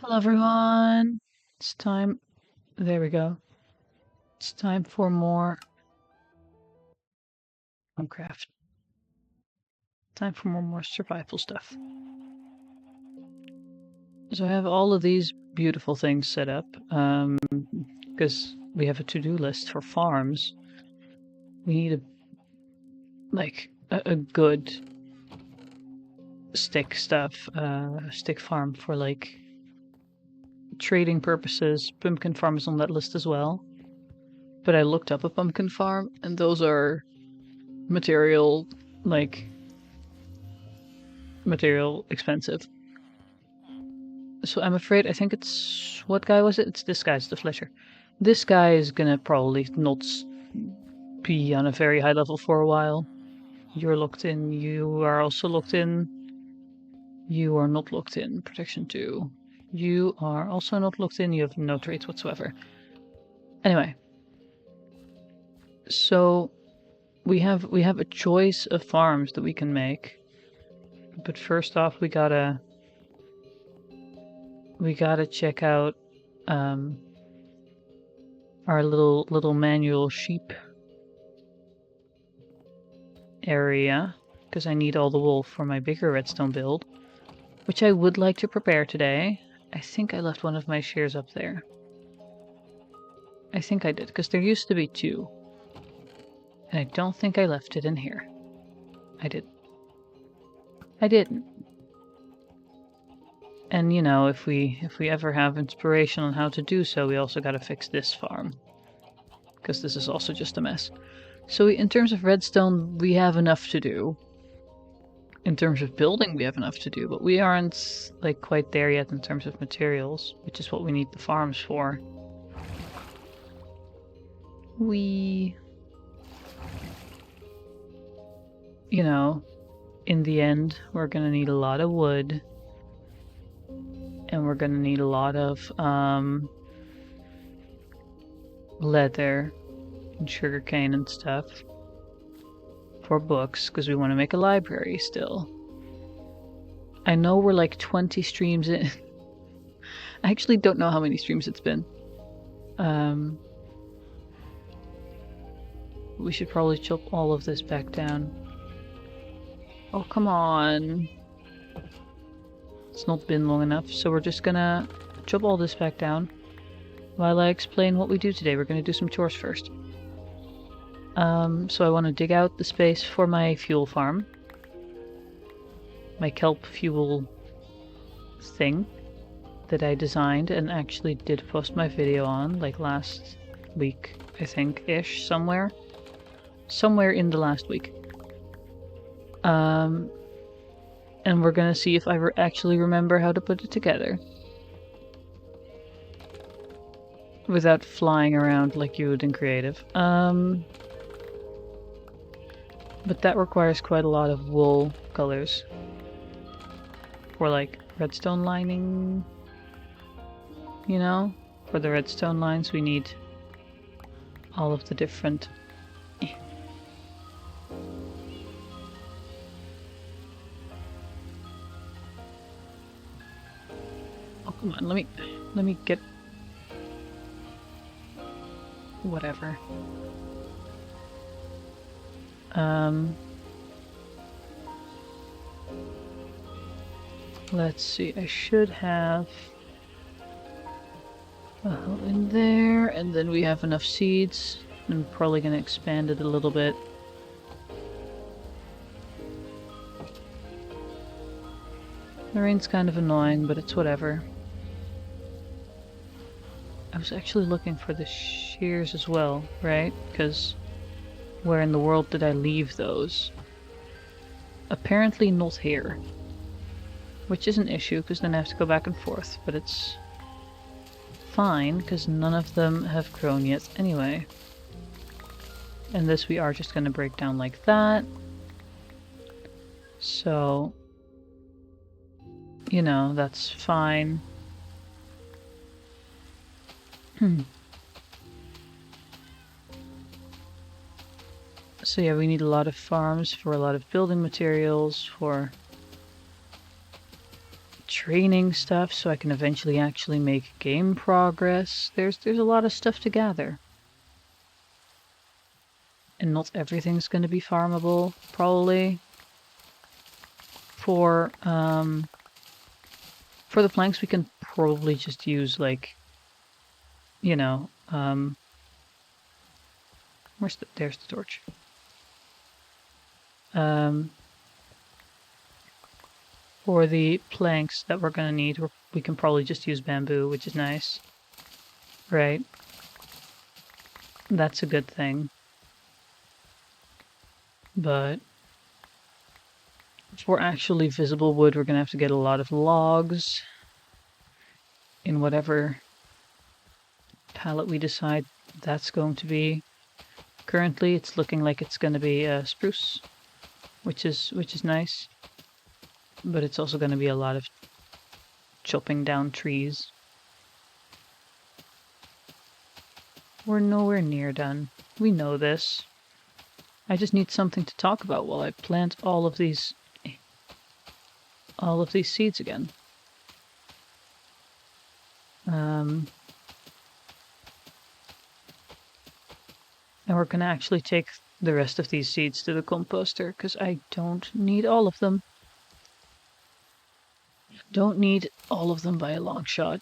Hello everyone. It's time. There we go. It's time for more Minecraft. Time for more survival stuff. So I have all of these beautiful things set up because we have a to-do list for farms. We need a good stick farm for like trading purposes. Pumpkin farm is on that list as well. But I looked up a pumpkin farm and those are material expensive. So I'm afraid, I think it's, what guy was it? It's this guy, it's the Fletcher. This guy is gonna probably not be on a very high level for a while. You're locked in, you are also locked in. You are not locked in, protection 2. You are also not locked in, you have no traits whatsoever. Anyway. So we have a choice of farms that we can make. But first off, we gotta check out our little manual sheep area, because I need all the wool for my bigger redstone build, which I would like to prepare today. I think I left one of my shears up there. I think I did, because there used to be 2. And I don't think I left it in here. I did. I didn't. And you know, if we ever have inspiration on how to do so, we also gotta fix this farm, because this is also just a mess. So in terms of redstone, we have enough to do. In terms of building, we have enough to do, but we aren't like quite there yet in terms of materials, which is what we need the farms for. You know, in the end, we're gonna need a lot of wood. And we're gonna need a lot of leather and sugarcane and stuff for books, because we want to make a library still. I know we're like 20 streams in. I actually don't know how many streams it's been. We should probably chop all of this back down. Oh, come on. It's not been long enough, so we're just gonna chop all this back down while I explain what we do today. We're gonna do some chores first. So I want to dig out the space for my fuel farm. My kelp fuel thing that I designed and actually did post my video on, like last week, I think-ish, somewhere. Somewhere in the last week. And we're gonna see if I actually remember how to put it together. Without flying around like you would in creative. But that requires quite a lot of wool colors. For like redstone lining. You know? For the redstone lines we need all of the different... Oh, come on, let me get... whatever. Let's see, I should have a hole in there, and then we have enough seeds. I'm probably gonna expand it a little bit. The rain's kind of annoying, but it's whatever. I was actually looking for the shears as well, right? Because where in the world did I leave those? Apparently not here. Which is an issue, because then I have to go back and forth, but it's fine, because none of them have grown yet anyway. And this we are just going to break down like that. So, you know, that's fine. So yeah, we need a lot of farms for a lot of building materials, for training stuff so I can eventually actually make game progress. There's a lot of stuff to gather. And not everything's going to be farmable, probably. For the planks, we can probably just use, like, you know, there's the torch. For the planks that we're going to need, we can probably just use bamboo, which is nice. Right? That's a good thing. But for actually visible wood, we're going to have to get a lot of logs in whatever palette we decide that's going to be. Currently, it's looking like it's going to be spruce, which is nice. But it's also going to be a lot of chopping down trees. We're nowhere near done. We know this. I just need something to talk about while I plant all of these seeds again. And we're gonna actually take the rest of these seeds to the composter because I don't need all of them. Don't need all of them by a long shot.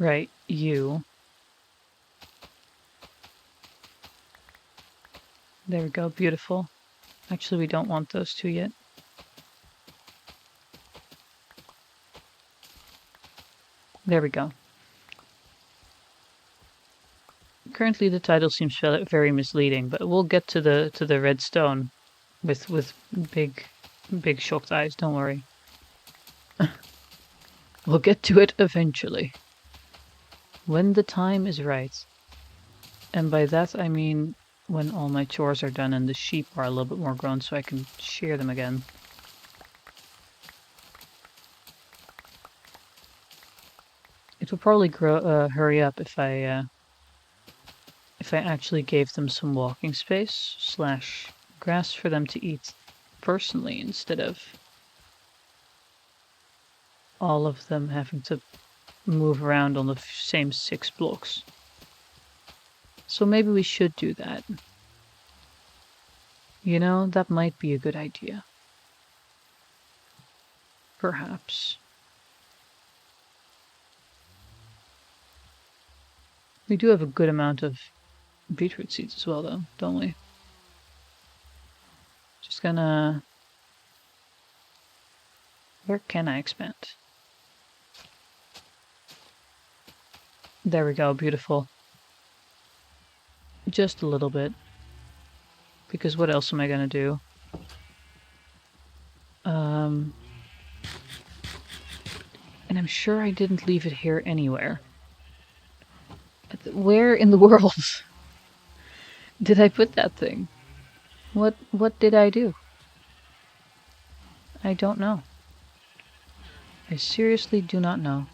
Right, you. There we go, beautiful. Actually, we don't want those two yet. There we go. Currently, the title seems very misleading, but we'll get to the redstone with big shocked eyes. Don't worry. We'll get to it eventually, when the time is right. And by that I mean when all my chores are done and the sheep are a little bit more grown, so I can shear them again. It will probably hurry up if I actually gave them some walking space / grass for them to eat personally, instead of all of them having to move around on the same 6 blocks. So maybe we should do that. You know, that might be a good idea. Perhaps. We do have a good amount of beetroot seeds as well, though, don't we? Just gonna... Where can I expand? There we go, beautiful. Just a little bit. Because what else am I gonna do? And I'm sure I didn't leave it here anywhere. Where in the world did I put that thing? What did I do? I don't know. I seriously do not know.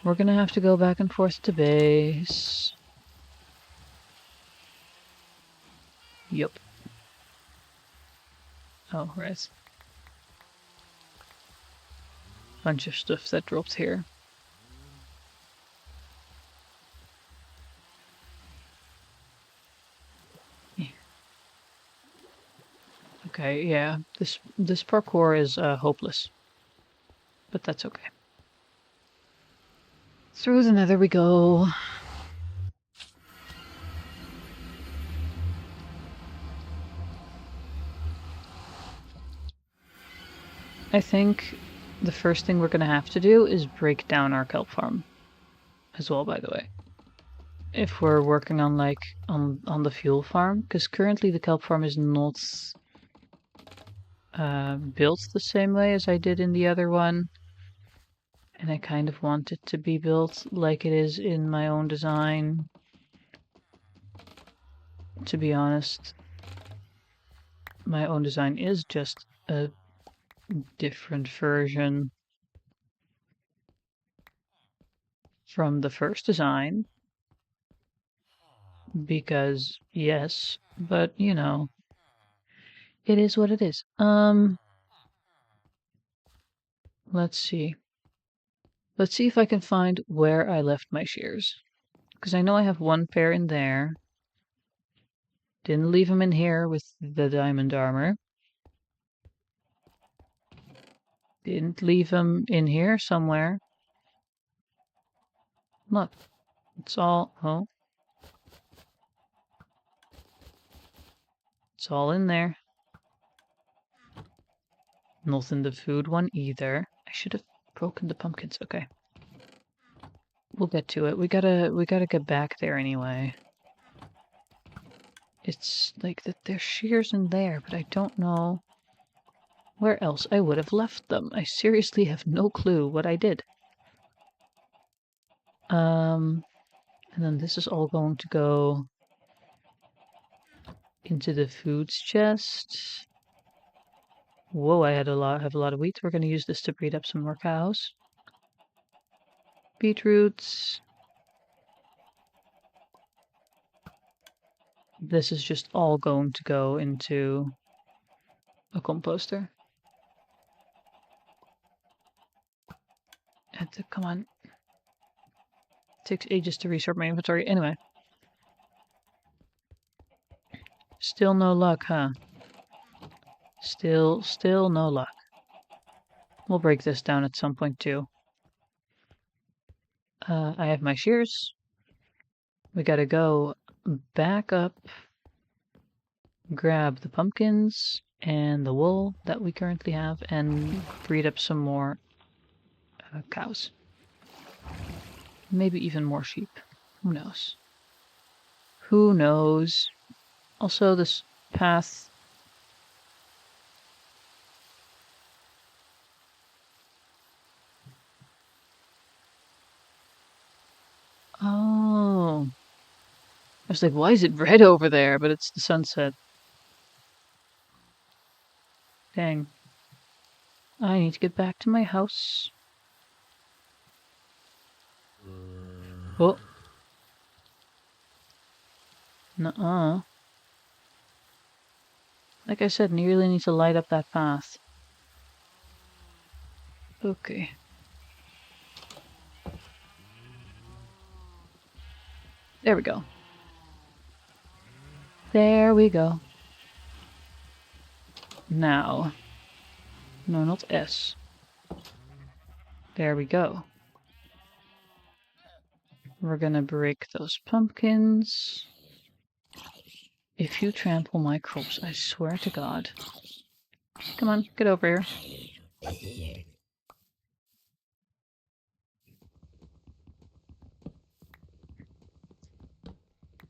We're gonna have to go back and forth to base. Yup. Oh, right. Bunch of stuff that dropped here. Yeah. Okay, yeah. This parkour is hopeless. But that's okay. Through the nether we go. I think the first thing we're gonna have to do is break down our kelp farm. As well, by the way. If we're working on, like, on the fuel farm. Because currently the kelp farm is not built the same way as I did in the other one. And I kind of want it to be built like it is in my own design. To be honest, my own design is just a different version from the first design. Because, yes, but, you know, it is what it is. Let's see. Let's see if I can find where I left my shears. Because I know I have one pair in there. Didn't leave them in here with the diamond armor. Didn't leave them in here somewhere. Look, it's all, oh. It's all in there. Not in the food one either. I should have broken the pumpkins. Okay. We'll get to it. We gotta get back there anyway. It's like that there's shears in there, but I don't know where else I would have left them. I seriously have no clue what I did. And then this is all going to go into the foods chest. Whoa, I have a lot of wheat. We're gonna use this to breed up some more cows. Beetroots. This is just all going to go into a composter. Come on. It takes ages to resort my inventory. Anyway. Still no luck, huh? Still no luck. We'll break this down at some point too. I have my shears. We gotta go back up, grab the pumpkins and the wool that we currently have, and breed up some more cows. Maybe even more sheep. Who knows? Who knows? Also, this path... Oh. I was like, why is it red over there? But it's the sunset. Dang. I need to get back to my house. Oh. Nuh-uh. Like I said, you really need to light up that path. Okay. There we go. There we go. Now. No, not S. There we go. We're gonna break those pumpkins. If you trample my crops, I swear to God. Come on, get over here.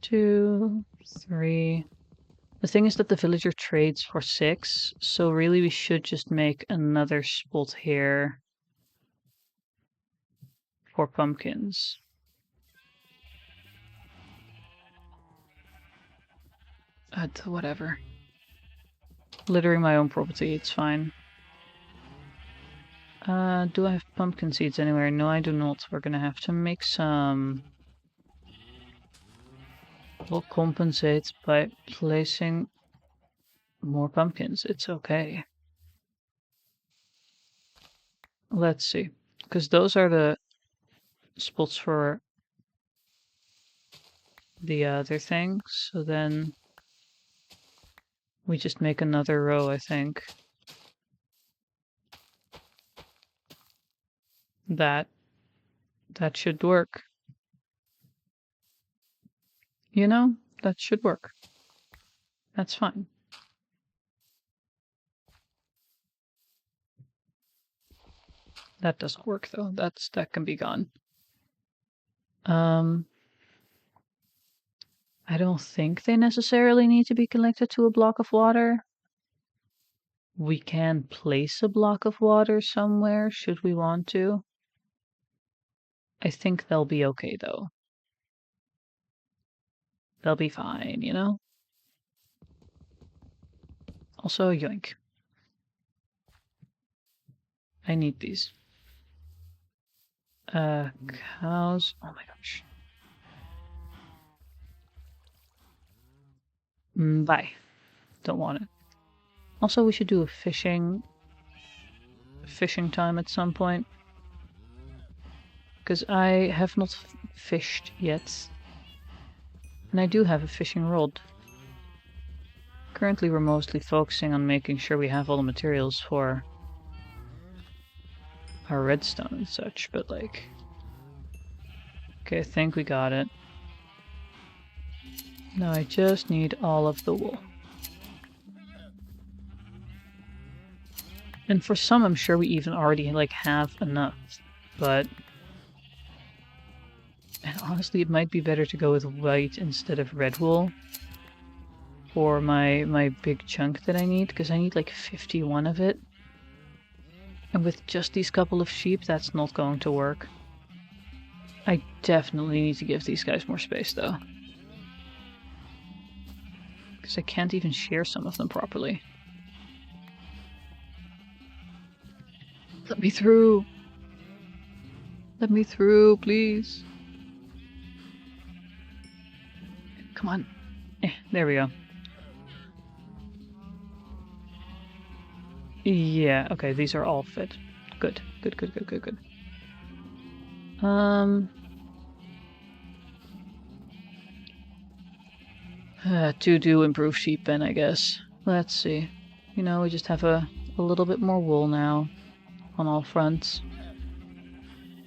2, 3. The thing is that the villager trades for 6, so really we should just make another spot here for pumpkins. Whatever. Littering my own property, it's fine. Do I have pumpkin seeds anywhere? No, I do not. We're gonna have to make some. We'll compensate by placing more pumpkins. It's okay. Let's see. Because those are the spots for the other things. So then we just make another row, I think. That should work. You know, that should work. That's fine. That doesn't work though. That can be gone. I don't think they necessarily need to be connected to a block of water. We can place a block of water somewhere should we want to. I think they'll be okay though. They'll be fine, you know? Also, yoink. I need these. Cows. Oh my gosh. Bye. Don't want it. Also, we should do a fishing time at some point. Because I have not fished yet. And I do have a fishing rod. Currently we're mostly focusing on making sure we have all the materials for our redstone and such, but like... Okay, I think we got it. Now I just need all of the wool. And for some, I'm sure we even already like have enough, but... And honestly, it might be better to go with white instead of red wool for my big chunk that I need, because I need like 51 of it. And with just these couple of sheep, that's not going to work. I definitely need to give these guys more space, though. Because I can't even shear some of them properly. Let me through! Let me through, please! Come on. There we go. Yeah, okay, these are all fit. Good. Good, good, good, good, good. To do improve sheep pen, I guess. Let's see. You know, we just have a little bit more wool now on all fronts.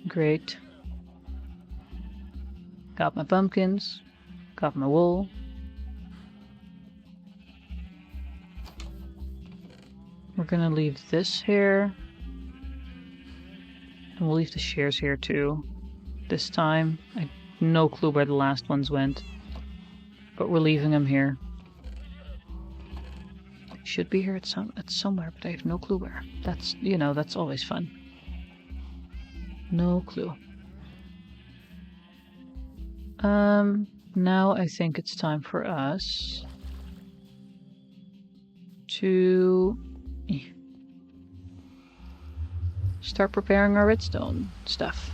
Great. Got my pumpkins. Got my wool. We're gonna leave this here. And we'll leave the shears here too. This time. I have no clue where the last ones went. But we're leaving them here. They should be here at somewhere, but I have no clue where. That's, you know, that's always fun. No clue. Now I think it's time for us to start preparing our redstone stuff.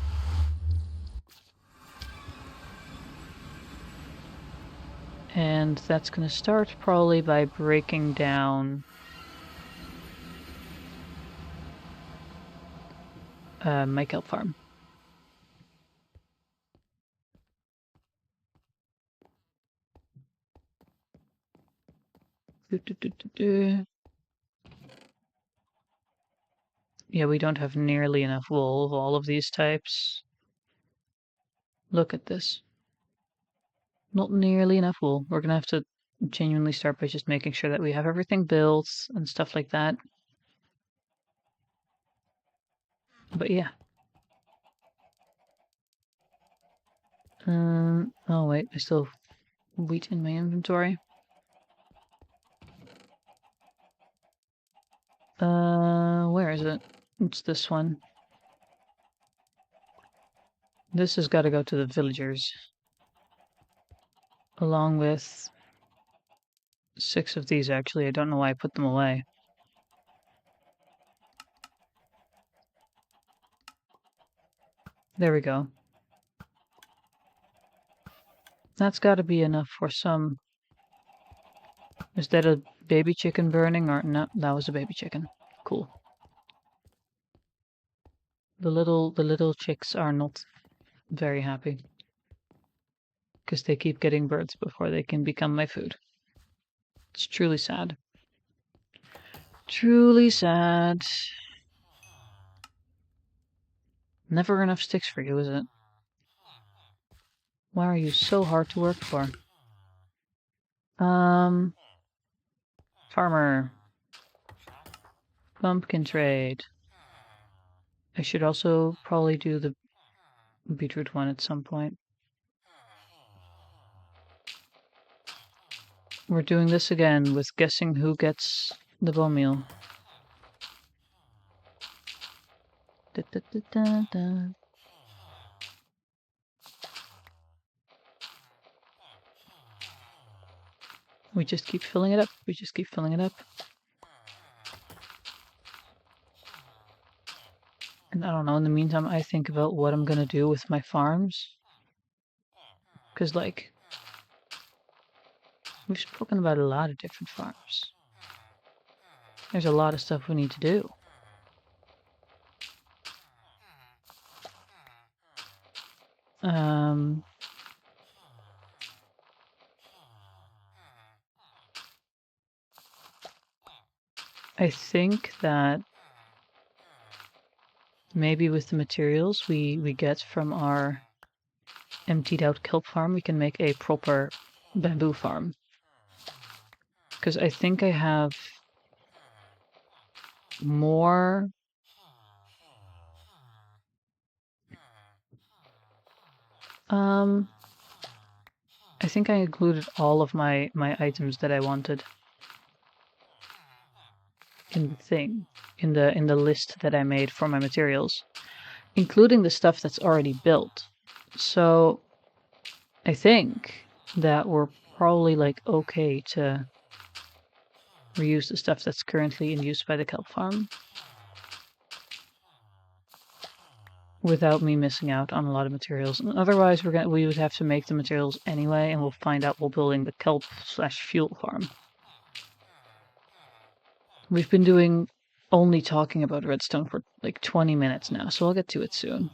And that's gonna start probably by breaking down my kelp farm. Yeah, we don't have nearly enough wool of all of these types. Look at this. Not nearly enough wool. We're gonna have to genuinely start by just making sure that we have everything built and stuff like that. But yeah. Oh wait, I still have wheat in my inventory. Where is it? It's this one. This has got to go to the villagers. Along with 6 of these, actually. I don't know why I put them away. There we go. That's got to be enough for some. Is that a baby chicken burning or no? That was a baby chicken. Cool. The little chicks are not very happy because they keep getting birds before they can become my food. It's truly sad. Truly sad. Never enough sticks for you, is it? Why are you so hard to work for? Farmer. Pumpkin trade. I should also probably do the beetroot one at some point. We're doing this again with guessing who gets the bone meal. Da, da, da, da, da. We just keep filling it up. We just keep filling it up. And I don't know, in the meantime, I think about what I'm gonna do with my farms. Because, like, We've spoken about a lot of different farms. There's a lot of stuff we need to do. I think that maybe with the materials we get from our emptied out kelp farm, we can make a proper bamboo farm. Because I think I have more... I think I included all of my items that I wanted in the thing, in the list that I made for my materials, including the stuff that's already built. So I think that we're probably like okay to reuse the stuff that's currently in use by the kelp farm without me missing out on a lot of materials. And otherwise, we would have to make the materials anyway, and we'll find out while building the kelp/fuel farm. We've been doing only talking about redstone for like 20 minutes now, so I'll get to it soon.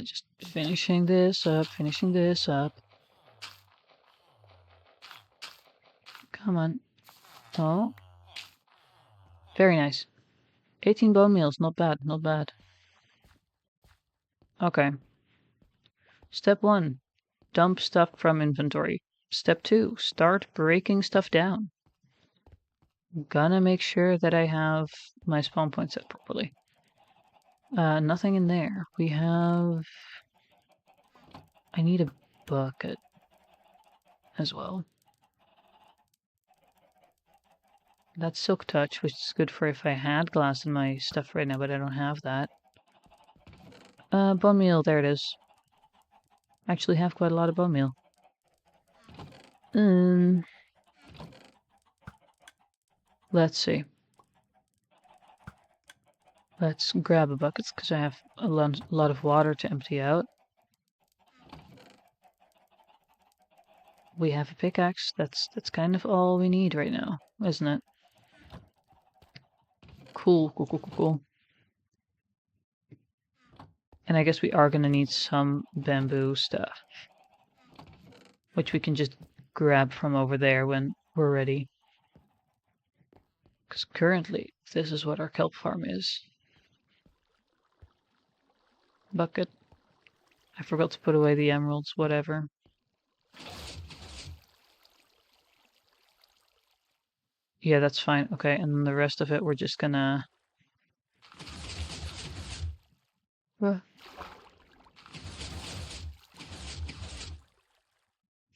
Just finishing this up. Come on. Oh. Very nice. 18 bone meals, not bad. Okay. Step 1. Dump stuff from inventory. Step 2. Start breaking stuff down. Gonna make sure that I have my spawn point set properly. Nothing in there. We have... I need a bucket as well. That's Silk Touch, which is good for if I had glass in my stuff right now, but I don't have that. Bone meal, there it is. Actually have quite a lot of bone meal. Let's see. Let's grab a bucket because I have a lot of water to empty out. We have a pickaxe. That's kind of all we need right now, isn't it? Cool. And I guess we are gonna need some bamboo stuff, which we can just grab from over there when we're ready. Because currently, this is what our kelp farm is. Bucket. I forgot to put away the emeralds, whatever. Yeah, that's fine. Okay, and then the rest of it, we're just gonna...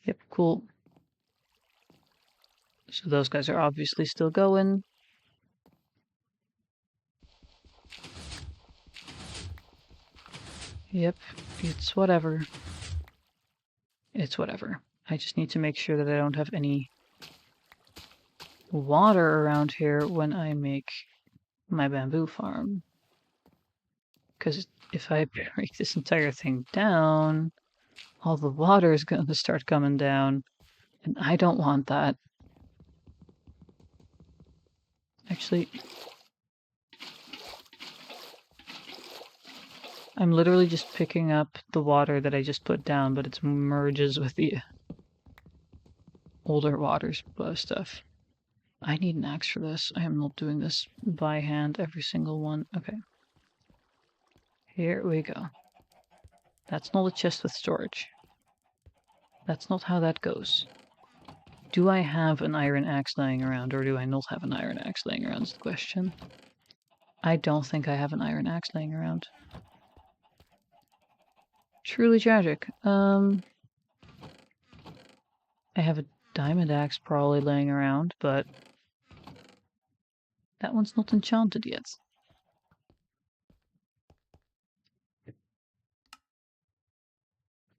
Yep, cool. So those guys are obviously still going. Yep, it's whatever. It's whatever. I just need to make sure that I don't have any water around here when I make my bamboo farm. Because if I break this entire thing down, all the water is going to start coming down, and I don't want that. Actually, I'm literally just picking up the water that I just put down, but it merges with the older water stuff. I need an axe for this. I am not doing this by hand, every single one. Okay. Here we go. That's not a chest with storage. That's not how that goes. Do I have an iron axe laying around, or do I not have an iron axe laying around is the question. I don't think I have an iron axe laying around. Truly tragic. I have a diamond axe probably laying around, but that one's not enchanted yet.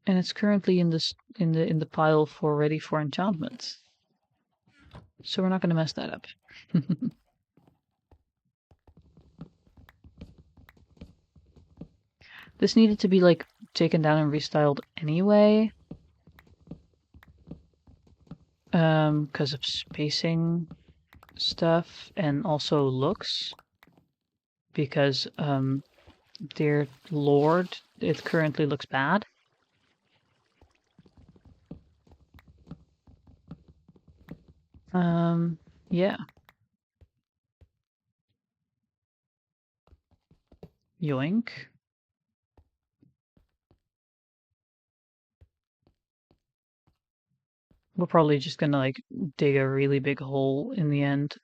And it's currently in the pile for ready for enchantment. So we're not going to mess that up. This needed to be, like, taken down and restyled anyway. Because of spacing stuff and also looks. Because, dear lord, it currently looks bad. Yeah. Yoink. We're probably just gonna, like, dig a really big hole in the end.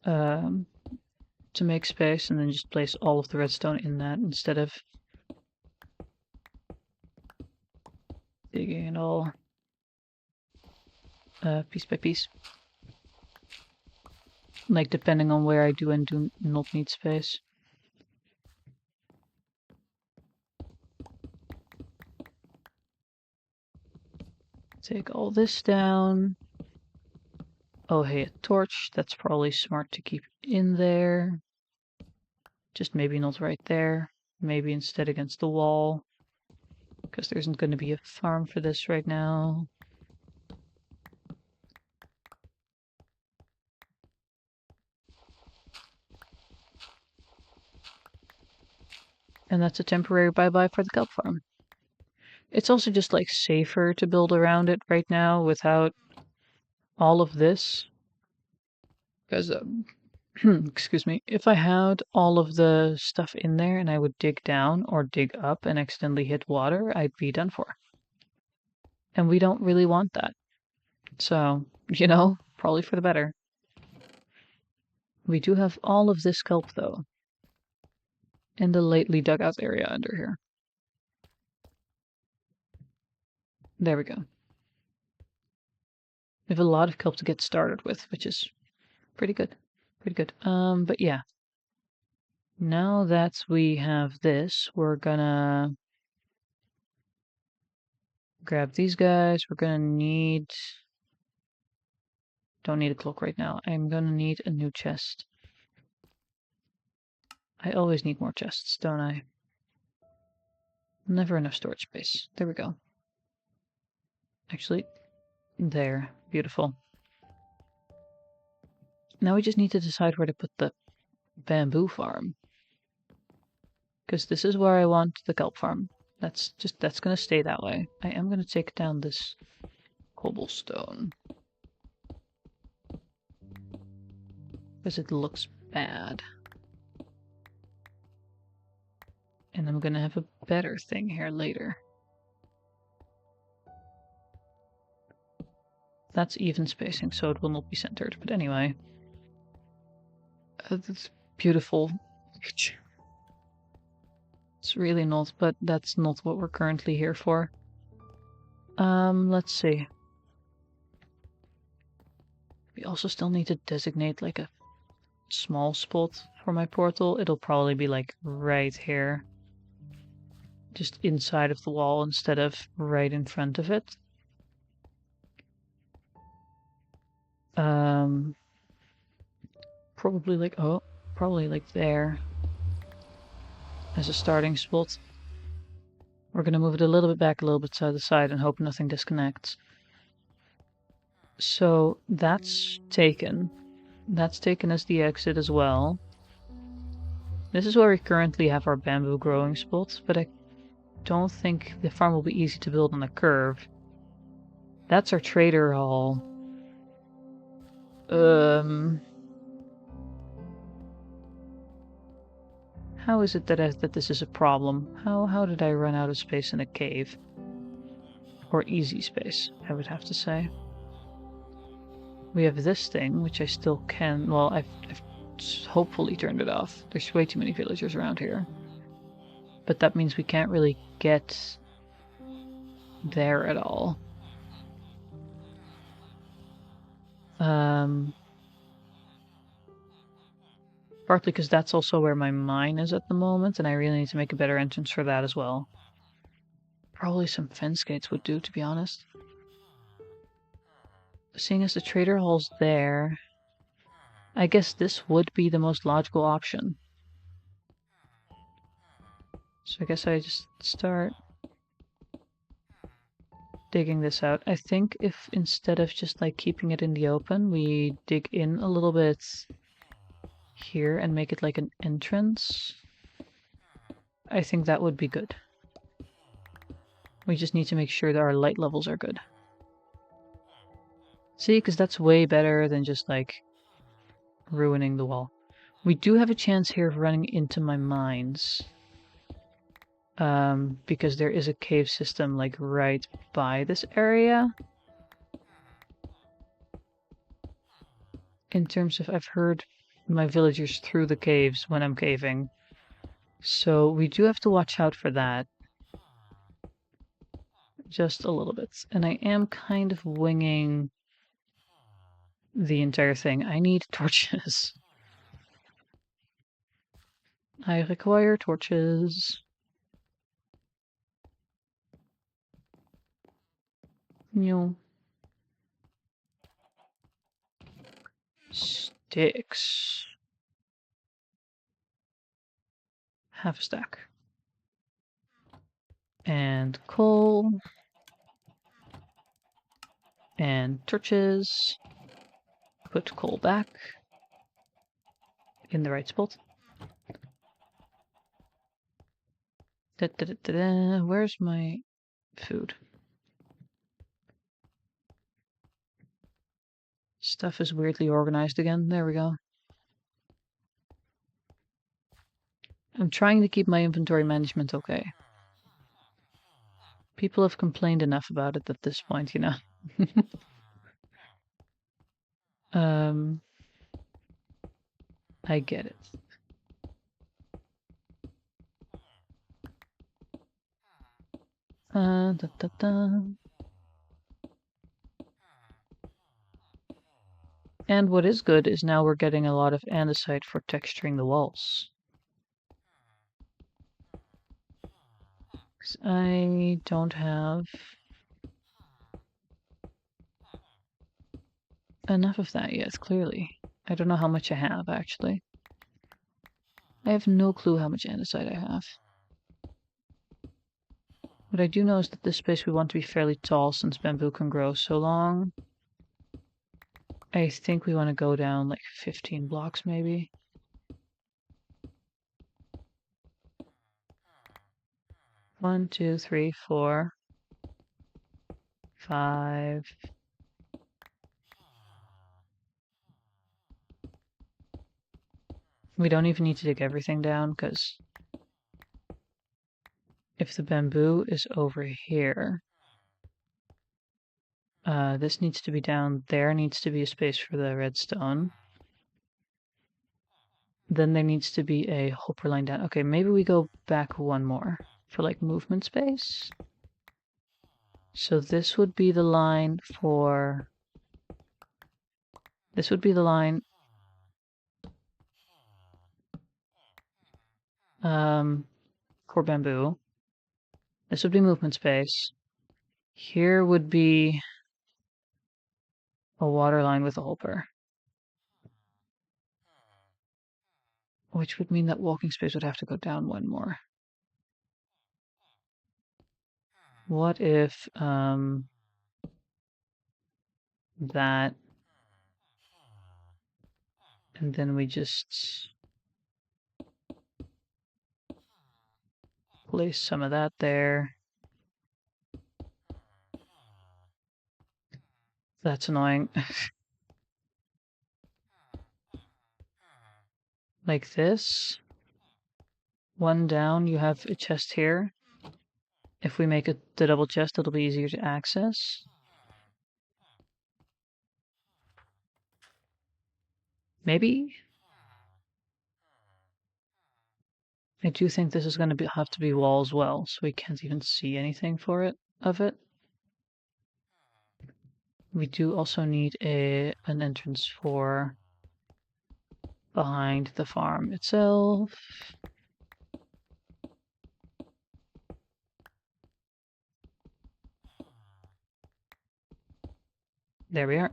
To make space, and then just place all of the redstone in that instead of digging it all piece by piece. Like, depending on where I do and do not need space. Take all this down. Oh, hey, a torch. That's probably smart to keep in there. Just maybe not right there. Maybe instead against the wall. Because there isn't going to be a farm for this right now. And that's a temporary bye-bye for the kelp farm. It's also just, like, safer to build around it right now without all of this. Because, excuse me, if I had all of the stuff in there and I would dig down or dig up and accidentally hit water, I'd be done for. And we don't really want that. So, probably for the better. We do have all of this kelp, though, in the lately dug out area under here. There we go. We have a lot of kelp to get started with, which is pretty good. Pretty good. But yeah. Now that we have this, we're gonna grab these guys. We're gonna need... Don't need a clock right now. I'm gonna need a new chest. I always need more chests, don't I? Never enough storage space. There we go. Actually, there. Beautiful. Now we just need to decide where to put the bamboo farm. Because this is where I want the kelp farm. That's gonna stay that way. I am gonna take down this cobblestone. Because it looks bad. And I'm gonna have a better thing here later. That's even spacing, so it will not be centered. But anyway. That's beautiful. It's really not, but that's not what we're currently here for. Let's see. We also still need to designate, like, a small spot for my portal. It'll probably be, like, right here. Just inside of the wall instead of right in front of it. Probably like there as a starting spot. We're gonna move it a little bit back, a little bit to the side, and hope nothing disconnects. So that's taken. That's taken as the exit as well. This is where we currently have our bamboo growing spots, but I don't think the farm will be easy to build on a curve. That's our trader hall. How is it that this is a problem? How did I run out of space in a cave? Or easy space, I would have to say. We have this thing, which I still can... Well, I've hopefully turned it off. There's way too many villagers around here. But that means we can't really get there at all. Partly because that's also where my mine is at the moment, and I really need to make a better entrance for that as well. Probably some fence gates would do, to be honest. Seeing as the trader hall's there, I guess this would be the most logical option. So I guess I just start digging this out. I think if instead of just like keeping it in the open, we dig in a little bit here and make it like an entrance, I think that would be good. We just need to make sure that our light levels are good. See, because that's way better than just like ruining the wall. We do have a chance here of running into my mines. Because there is a cave system like right by this area. In terms of, I've heard my villagers through the caves when I'm caving. So we do have to watch out for that. Just a little bit. And I am kind of winging the entire thing. I need torches. I require torches. No. Sticks. Half a stack. And coal. And torches. Put coal back in the right spot. Where's my food? Stuff is weirdly organized again. There we go. I'm trying to keep my inventory management okay. People have complained enough about it at this point, you know. I get it. Da, da, da. And what is good is now we're getting a lot of andesite for texturing the walls. I don't have enough of that yet, clearly. I don't know how much I have, actually. I have no clue how much andesite I have. What I do know is that this space we want to be fairly tall since bamboo can grow so long. I think we want to go down like 15 blocks maybe. One, two, three, 4, 5. We don't even need to dig everything down because if the bamboo is over here, this needs to be down there, needs to be a space for the redstone. Then there needs to be a hopper line down. Okay, maybe we go back one more for like movement space. So this would be the line for... This would be the line for bamboo. This would be movement space. Here would be a water line with a hopper. Which would mean that walking space would have to go down one more. What if that, and then we just place some of that there. That's annoying. Like this. One down, you have a chest here. If we make it the double chest, it'll be easier to access. Maybe? I do think this is going to have to be wall as well, so we can't even see anything of it. We do also need an entrance for behind the farm itself. There we are.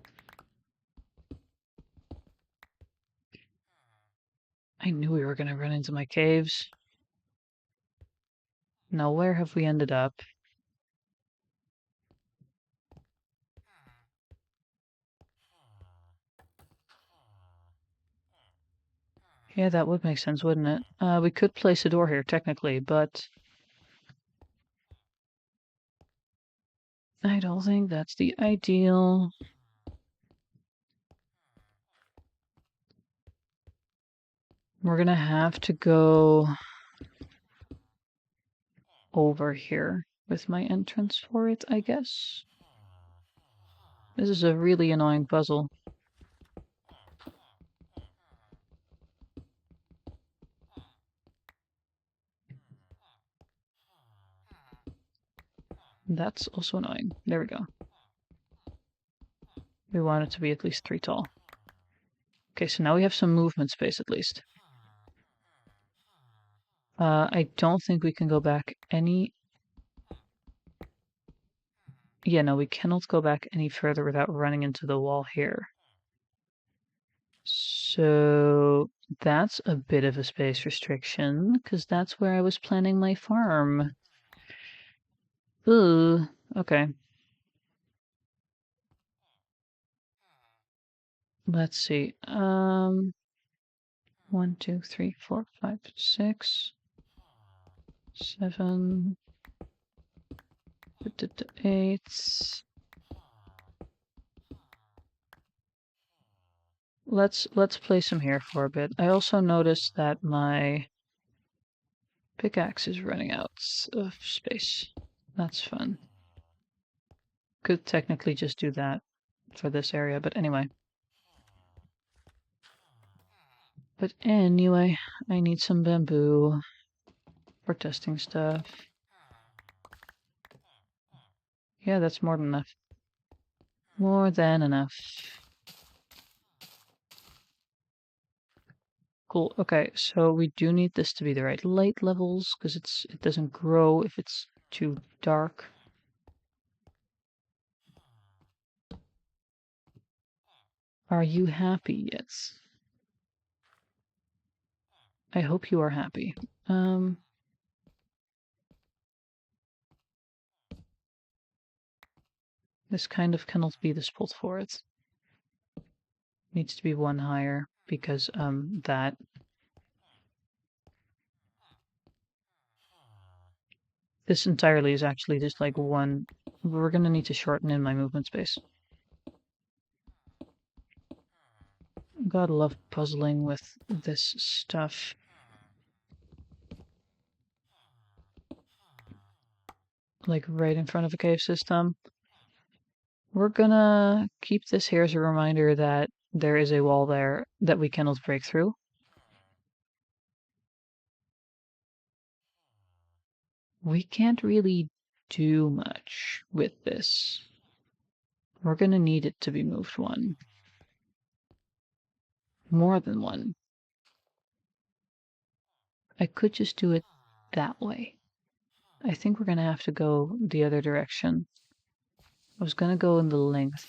I knew we were gonna run into my caves. Now, where have we ended up? Yeah, that would make sense, wouldn't it? We could place a door here, technically, but I don't think that's the ideal. We're gonna have to go over here with my entrance for it, I guess. This is a really annoying puzzle. That's also annoying. There we go. We want it to be at least 3 tall. Okay, so now we have some movement space at least. I don't think we can go back any... Yeah, no, we cannot go back any further without running into the wall here. So that's a bit of a space restriction, because that's where I was planning my farm. Ooh, okay. Let's see. 1, 2, 3, 4, 5, 6, 7, 8. Let's place them here for a bit. I also noticed that my pickaxe is running out of space. That's fun. Could technically just do that for this area, but anyway. I need some bamboo for testing stuff. Yeah, that's more than enough. More than enough. Cool. Okay, so we do need this to be the right light levels because it doesn't grow if it's too dark. Are you happy? Yes. I hope you are happy. This kind of cannot be the spot for it. Needs to be one higher because that. This entirely is actually just like one. We're gonna need to shorten in my movement space. Gotta love puzzling with this stuff. Like right in front of a cave system. We're gonna keep this here as a reminder that there is a wall there that we cannot break through. We can't really do much with this. We're gonna need it to be moved one. More than one. I could just do it that way. I think we're gonna have to go the other direction. I was gonna go in the length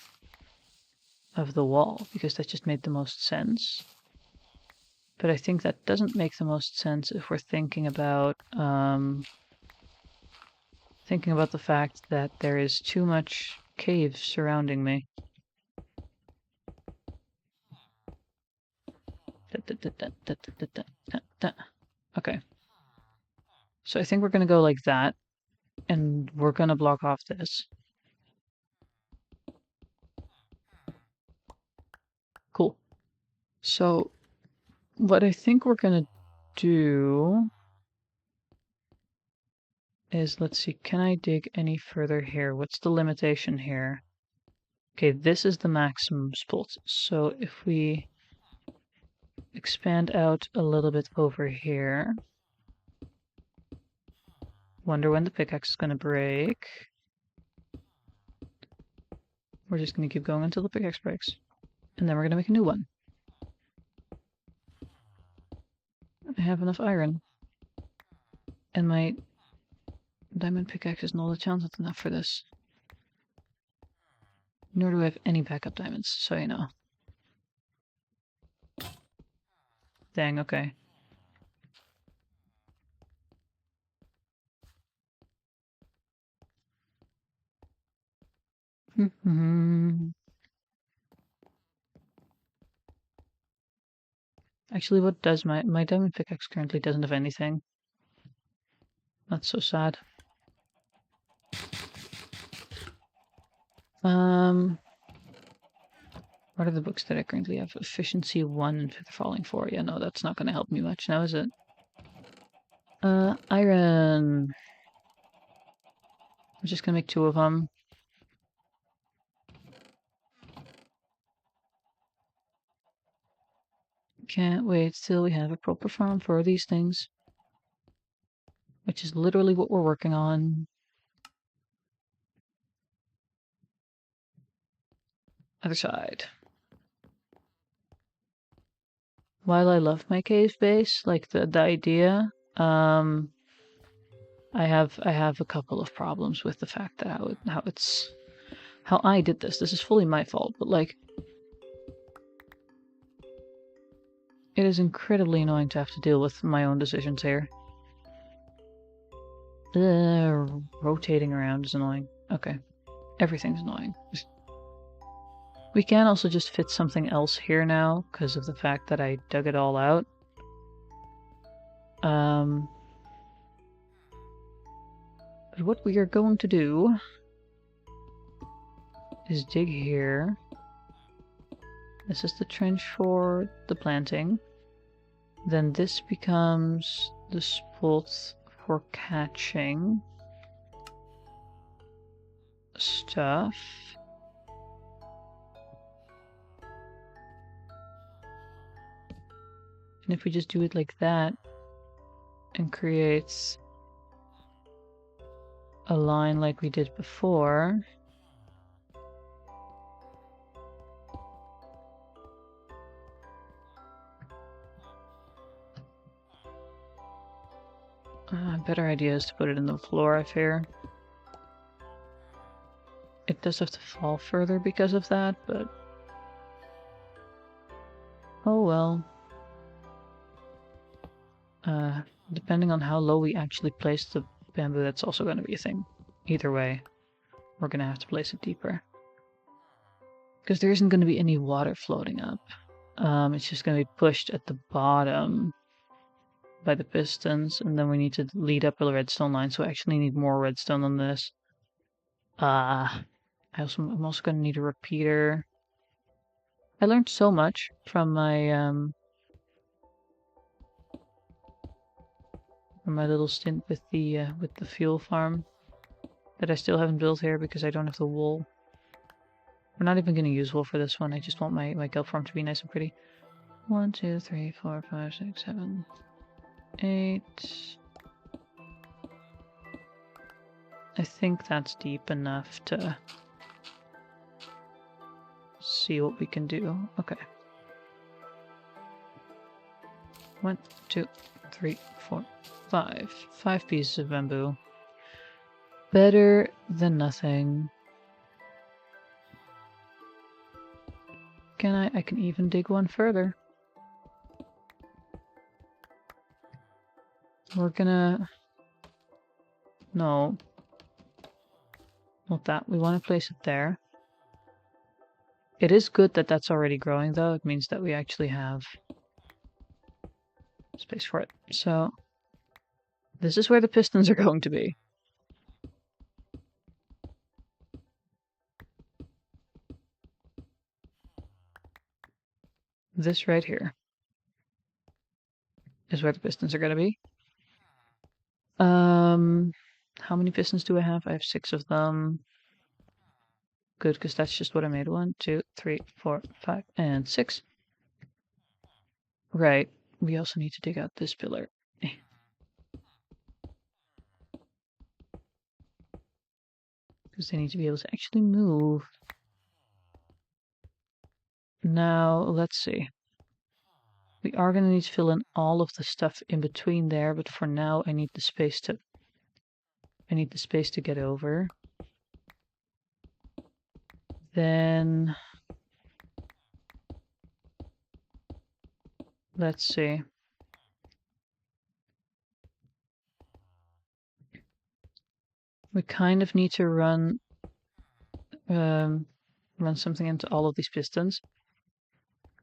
of the wall because that just made the most sense. But I think that doesn't make the most sense if we're thinking about the fact that there is too much caves surrounding me. Okay. So I think we're gonna go like that, and we're gonna block off this. Cool. So what I think we're gonna do is, let's see, can I dig any further here? What's the limitation here? Okay, this is the maximum spot. So if we expand out a little bit over here, wonder when the pickaxe is gonna break. We're just gonna keep going until the pickaxe breaks. And then we're gonna make a new one. I have enough iron. And my diamond pickaxe is not enchanted enough for this. Nor do I have any backup diamonds, so you know. Dang, okay. Actually, what does my diamond pickaxe currently doesn't have anything. That's so sad. What are the books that I currently have? Efficiency 1 and Falling 4. Yeah, no, that's not going to help me much now, is it? Iron. I'm just going to make 2 of them. Can't wait till we have a proper farm for these things. Which is literally what we're working on. Other side. While I love my cave base, like the idea, I have a couple of problems with the fact that how I did this. This is fully my fault, but like it is incredibly annoying to have to deal with my own decisions here. Rotating around is annoying. Okay. Everything's annoying. We can also just fit something else here now because of the fact that I dug it all out. But what we are going to do is dig here. This is the trench for the planting. Then this becomes the spot for catching stuff. And if we just do it like that and creates a line like we did before, better idea is to put it in the floor, I fear. It does have to fall further because of that, but oh well. Depending on how low we actually place the bamboo, that's also going to be a thing. Either way, we're going to have to place it deeper. Because there isn't going to be any water floating up. It's just going to be pushed at the bottom by the pistons, and then we need to lead up a redstone line, so I actually need more redstone than this. I'm also going to need a repeater. I learned so much from my little stint with the fuel farm that I still haven't built here because I don't have the wool. We're not even going to use wool for this one. I just want my kelp farm to be nice and pretty. 1, 2, 3, 4, 5, 6, 7, 8. I think that's deep enough to see what we can do. Okay. 1, 2, 3, 4, 5. 5 pieces of bamboo. Better than nothing. I can even dig one further. We're gonna... No. Not that. We want to place it there. It is good that that's already growing, though. It means that we actually have space for it. So, this is where the pistons are going to be. This right here is where the pistons are going to be. How many pistons do I have? I have 6 of them. Good, because that's just what I made. 1, 2, 3, 4, 5, and 6. Right. We also need to dig out this pillar. Because they need to be able to actually move. Now, let's see. We are going to need to fill in all of the stuff in between there, but for now I need the space to get over. Then let's see. We kind of need to run run something into all of these pistons.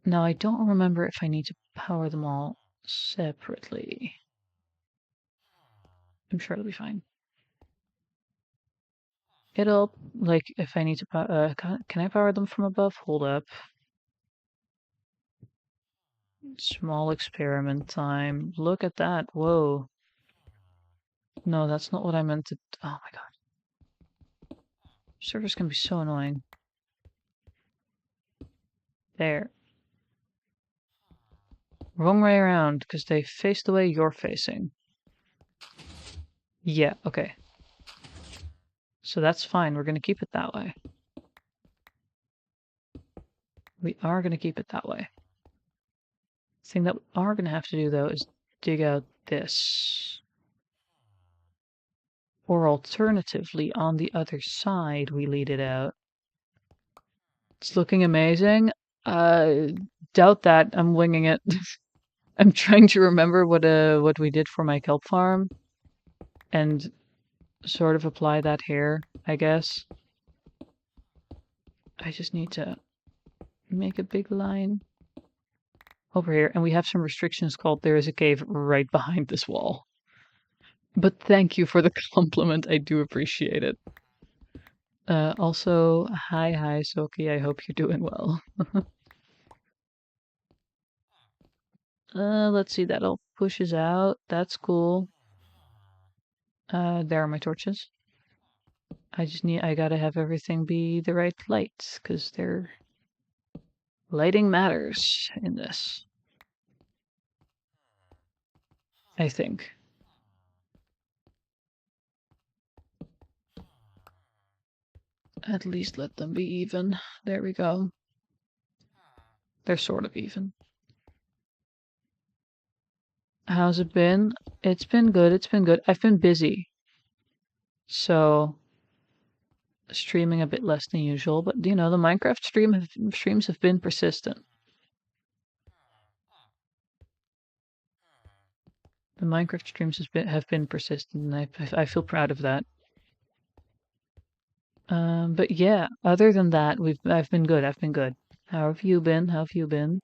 Now, I don't remember if I need to power them all separately. I'm sure it'll be fine. It'll, like, if I need to, can I power them from above? Hold up. Small experiment time. Look at that. Whoa. No, that's not what I meant to. Oh my god. Servers can be so annoying. There. Wrong way around, because they face the way you're facing. Yeah, okay. So that's fine. We're going to keep it that way. We are going to keep it that way. The thing that we are going to have to do, though, is dig out this. Or alternatively, on the other side, we lead it out. It's looking amazing. Doubt that. I'm winging it. I'm trying to remember what we did for my kelp farm and sort of apply that here, I guess. I just need to make a big line over here, and we have some restrictions called there is a cave right behind this wall. But thank you for the compliment. I do appreciate it. Also, hi, Soki. I hope you're doing well. Let's see. That all pushes out. That's cool. There are my torches. I gotta have everything be the right lights, because lighting matters in this. I think. At least let them be even. There we go. They're sort of even. How's it been? It's been good. It's been good. I've been busy. So, streaming a bit less than usual, but you know, the Minecraft streams have been persistent. The Minecraft streams have been persistent, and I feel proud of that. But yeah, other than that, I've been good. I've been good. How have you been? How have you been?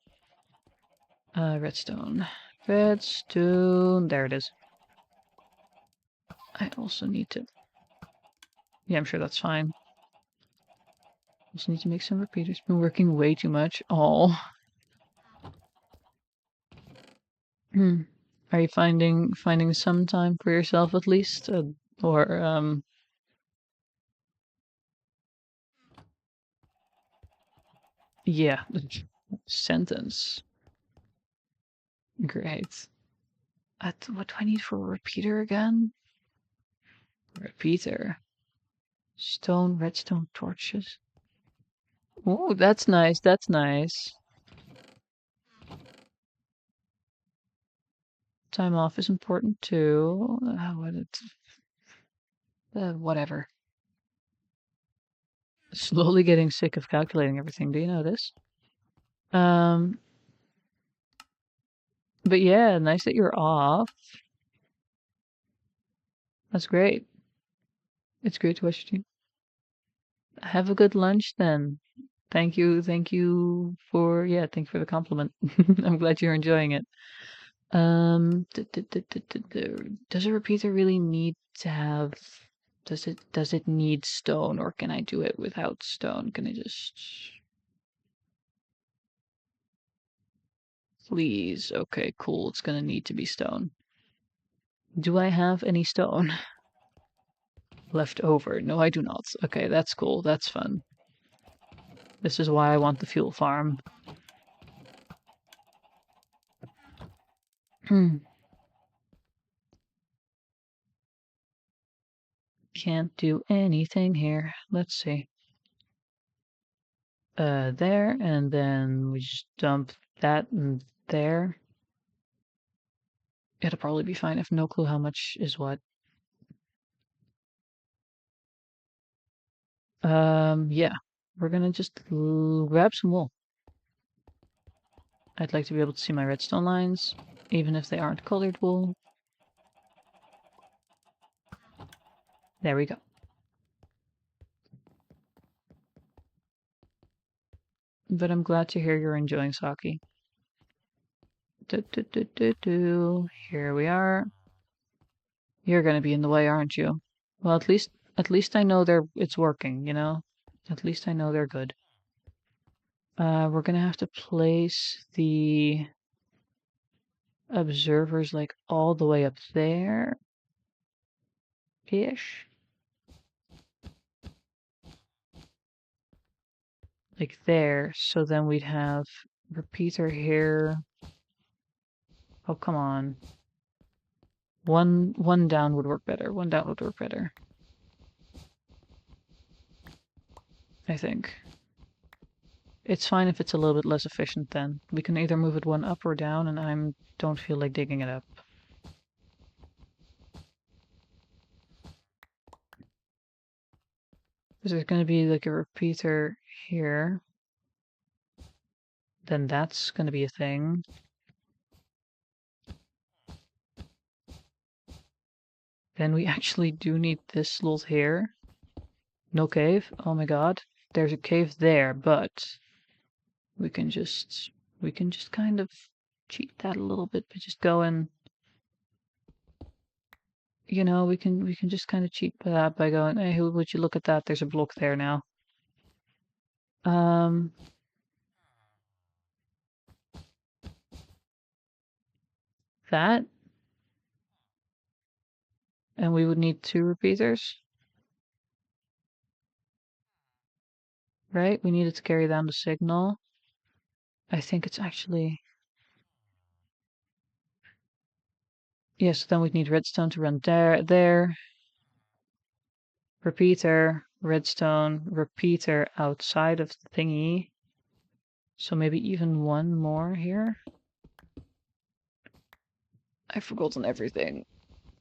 Redstone. Redstone. There it is. I also need to. Yeah, I'm sure that's fine. Also need to make some repeaters. Been working way too much. Oh. Are you finding some time for yourself at least, or yeah, sentence. Great. What do I need for a repeater again? Repeater. Redstone torches. Oh, that's nice. That's nice. Time off is important too. Whatever. Slowly getting sick of calculating everything. Do you know this? But yeah, nice that you're off. That's great. It's great to watch your team. Have a good lunch then. Thank you for the compliment. I'm glad you're enjoying it. Does a repeater really need to have? Does it need stone, or can I do it without stone? Can I just please? Okay, cool. It's gonna need to be stone. Do I have any stone left over? No, I do not. Okay, that's cool. That's fun. This is why I want the fuel farm. Can't do anything here. Let's see. There, and then we just dump that in there. It'll probably be fine. I have no clue how much is what. Yeah. We're gonna just grab some wool. I'd like to be able to see my redstone lines, even if they aren't colored wool. There we go. But I'm glad to hear you're enjoying sake. Here we are. You're gonna be in the way, aren't you? Well, at least I know it's working, you know? At least I know they're good. We're gonna have to place the observers like all the way up there ish. Like there, so then we'd have repeater here. Oh, come on. One down would work better. One down would work better. I think. It's fine if it's a little bit less efficient then. We can either move it one up or down, and I don't feel like digging it up. Because there's going to be like a repeater here. Then that's going to be a thing. Then we actually do need this slot here. No cave. Oh my god. There's a cave there, but we can just kind of cheat that a little bit by just going, you know, we can just kind of cheat that by going, hey, would you look at that? There's a block there now. That, and we would need 2 repeaters, right? We needed to carry down the signal. I think it's actually, yes, then we'd need redstone to run there, repeater, redstone, repeater outside of the thingy. So maybe even one more here. I've forgotten everything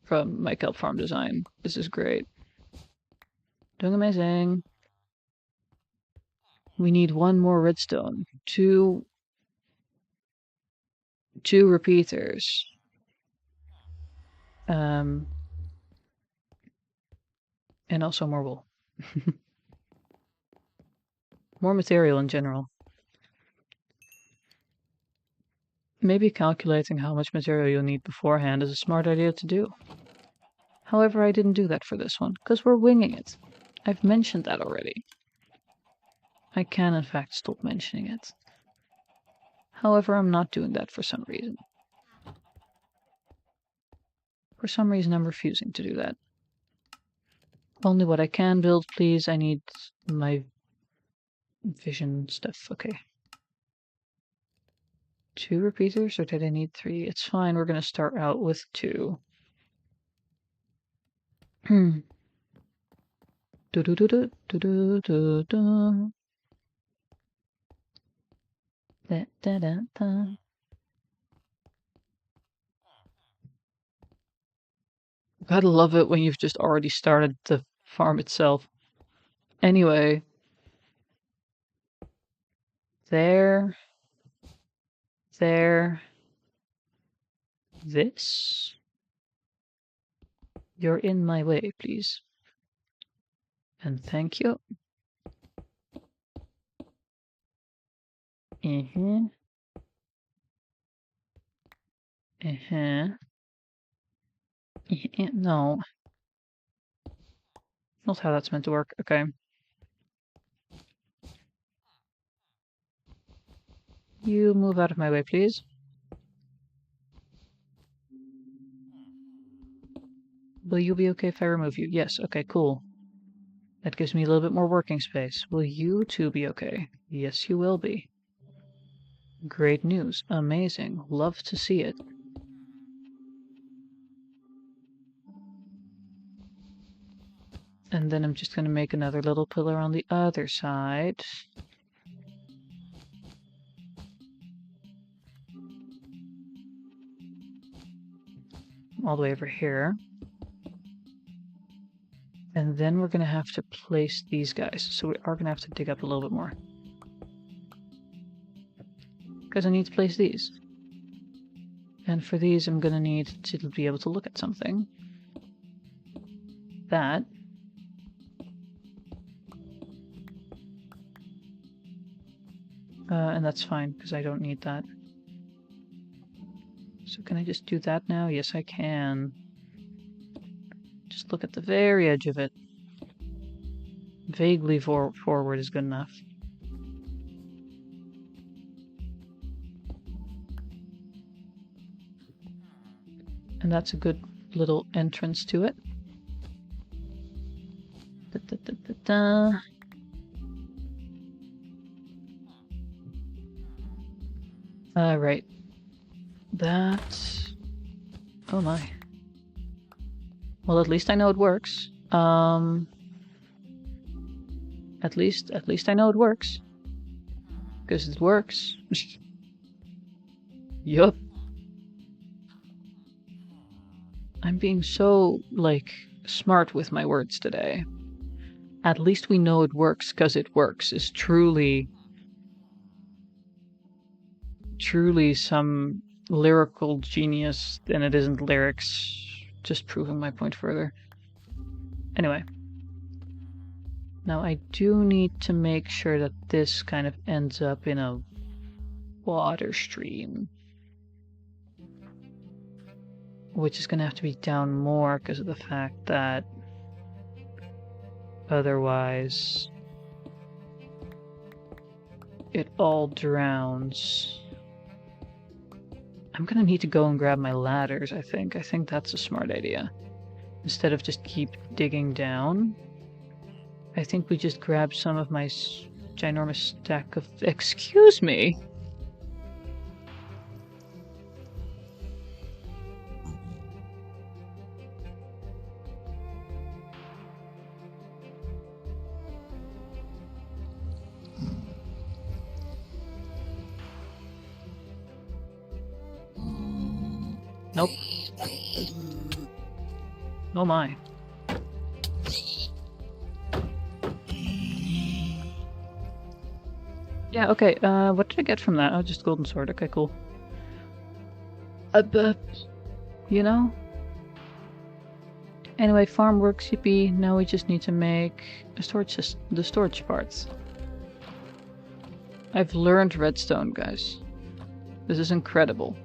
from my kelp farm design. This is great. Doing amazing. We need one more redstone. Two repeaters. And also more wool. More material in general. Maybe calculating how much material you'll need beforehand is a smart idea to do. However, I didn't do that for this one, because we're winging it. I've mentioned that already. I can, in fact, stop mentioning it. However, I'm not doing that for some reason. For some reason, I'm refusing to do that. Only what I can build, please. I need my vision stuff. Okay. 2 repeaters, or did I need 3? It's fine. We're going to start out with 2. Do do do do do do do do. Da da da da. Gotta love it when you've just already started the farm itself. Anyway, there, this. You're in my way, please. And thank you. No. Not how that's meant to work. Okay. You move out of my way, please. Will you be okay if I remove you? Yes. Okay, cool. That gives me a little bit more working space. Will you too be okay? Yes, you will be. Great news. Amazing. Love to see it. And then I'm just going to make another little pillar on the other side. All the way over here. And then we're going to have to place these guys. So we are going to have to dig up a little bit more. Because I need to place these. And for these, I'm going to need to be able to look at something. That. And that's fine, because I don't need that. So can I just do that now? Yes, I can. Just look at the very edge of it. Vaguely forward is good enough. And that's a good little entrance to it. Da, da, da, da, da. Right. That... Oh my. Well, at least I know it works. At least I know it works. Because it works. Yup. I'm being so, like, smart with my words today. At least we know it works because it works is truly some lyrical genius, and it isn't lyrics, just proving my point further. Anyway. Now I do need to make sure that this kind of ends up in a water stream. Which is going to have to be down more because of the fact that otherwise it all drowns. I'm going to need to go and grab my ladders, I think. I think that's a smart idea. Instead of just keep digging down, I think we just grab some of my ginormous stack of... Excuse me! Nope. Oh my. Yeah, okay, what did I get from that? Oh, just golden sword. Okay, cool. You know? Anyway, farm works, yippee. Now we just need to make a the storage parts. I've learned redstone, guys. This is incredible.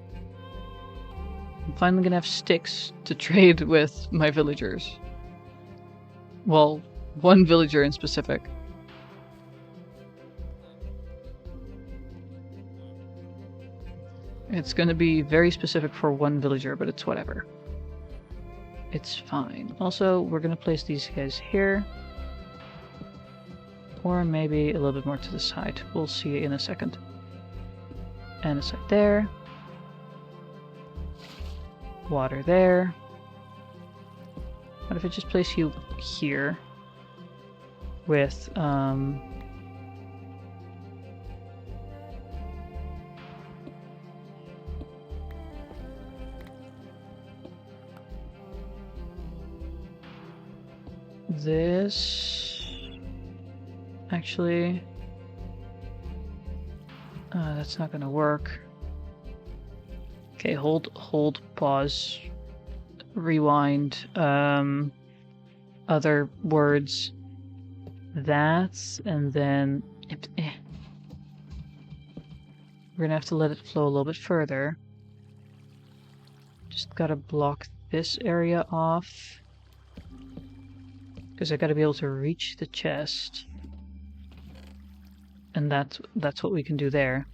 I'm finally gonna have sticks to trade with my villagers. Well, one villager in specific. It's gonna be very specific for one villager, but it's whatever. It's fine. Also, we're gonna place these guys here. Or maybe a little bit more to the side. We'll see in a second. And a side there. Water there. What if I just place you here with this? Actually, that's not gonna work. Okay, hold, pause, rewind, other words, that, and then we're gonna have to let it flow a little bit further. Just gotta block this area off, because I gotta be able to reach the chest, and that's what we can do there.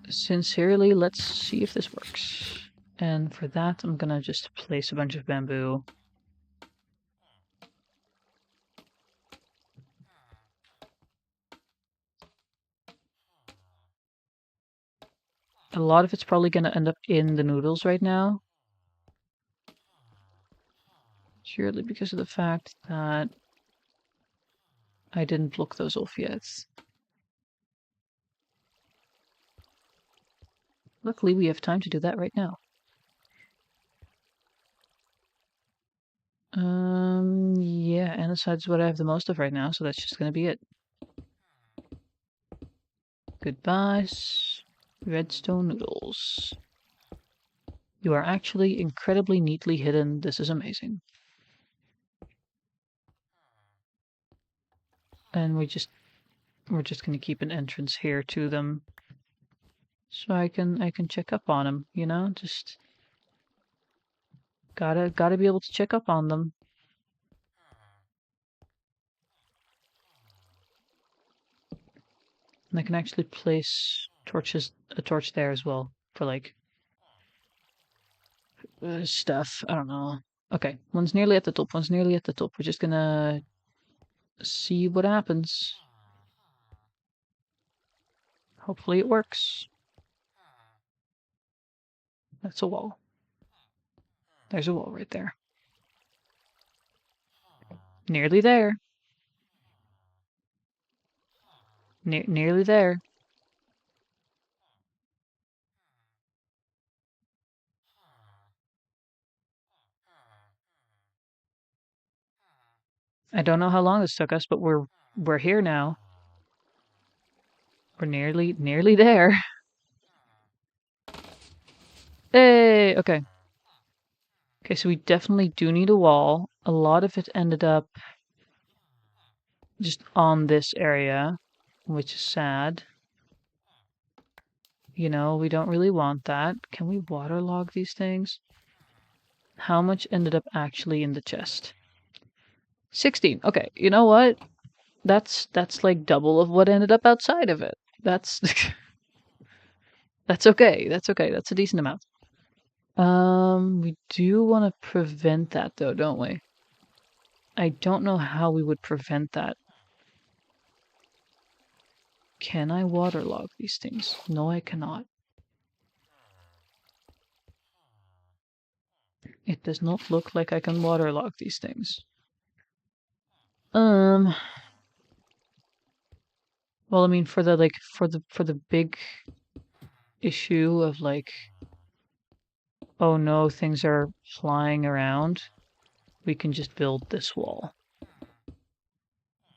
Sincerely, let's see if this works. And for that, I'm gonna just place a bunch of bamboo. A lot of it's probably gonna end up in the noodles right now. Purely because of the fact that I didn't block those off yet. Luckily, we have time to do that right now. Yeah, andesite is what I have the most of right now, so that's just gonna be it. Goodbye, redstone noodles. You are actually incredibly neatly hidden. This is amazing. And we're just gonna keep an entrance here to them, so I can check up on them. You know, just gotta be able to check up on them. And I can actually place a torch there as well for like stuff. I don't know. Okay, one's nearly at the top. One's nearly at the top. We're just gonna see what happens. Hopefully it works. That's a wall. There's a wall right there. Nearly there. Nearly there. I don't know how long this took us, but we're here now. We're nearly there. Hey, okay. Okay, so we definitely do need a wall. A lot of it ended up just on this area, which is sad. You know, we don't really want that. Can we waterlog these things? How much ended up actually in the chest? 16. Okay, you know what? That's like double of what ended up outside of it. That's that's okay. That's okay. That's a decent amount. We do want to prevent that though, don't we? I don't know how we would prevent that. Can I waterlog these things? No, I cannot. It does not look like I can waterlog these things. Well, I mean, for the big issue of like, oh no, things are flying around, we can just build this wall.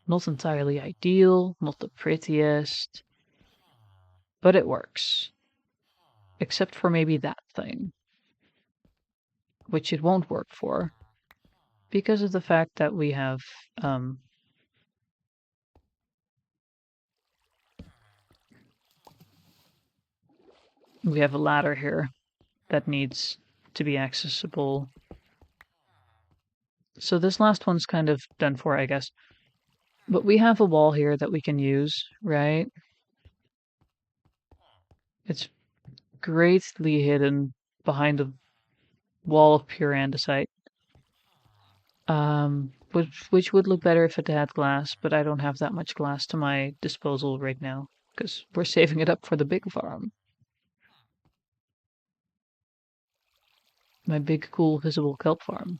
Not entirely ideal, not the prettiest, but it works. Except for maybe that thing, which it won't work for, because of the fact that we have a ladder here that needs to be accessible. So this last one's kind of done for, I guess. But we have a wall here that we can use, right? It's greatly hidden behind a wall of pure andesite. Which would look better if it had glass, but I don't have that much glass to my disposal right now, because we're saving it up for the big farm. My big, cool, visible kelp farm.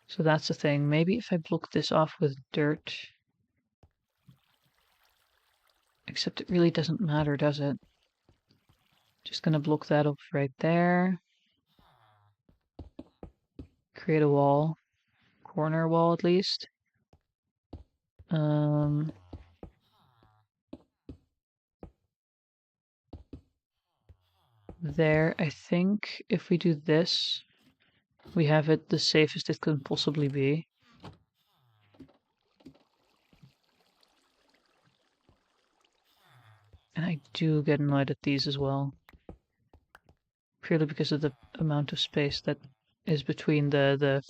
So that's the thing. Maybe if I block this off with dirt. Except it really doesn't matter, does it? Just gonna block that off right there. Create a wall. Corner wall at least. There, I think if we do this, we have it the safest it can possibly be. And I do get annoyed at these as well. Purely because of the amount of space that is between the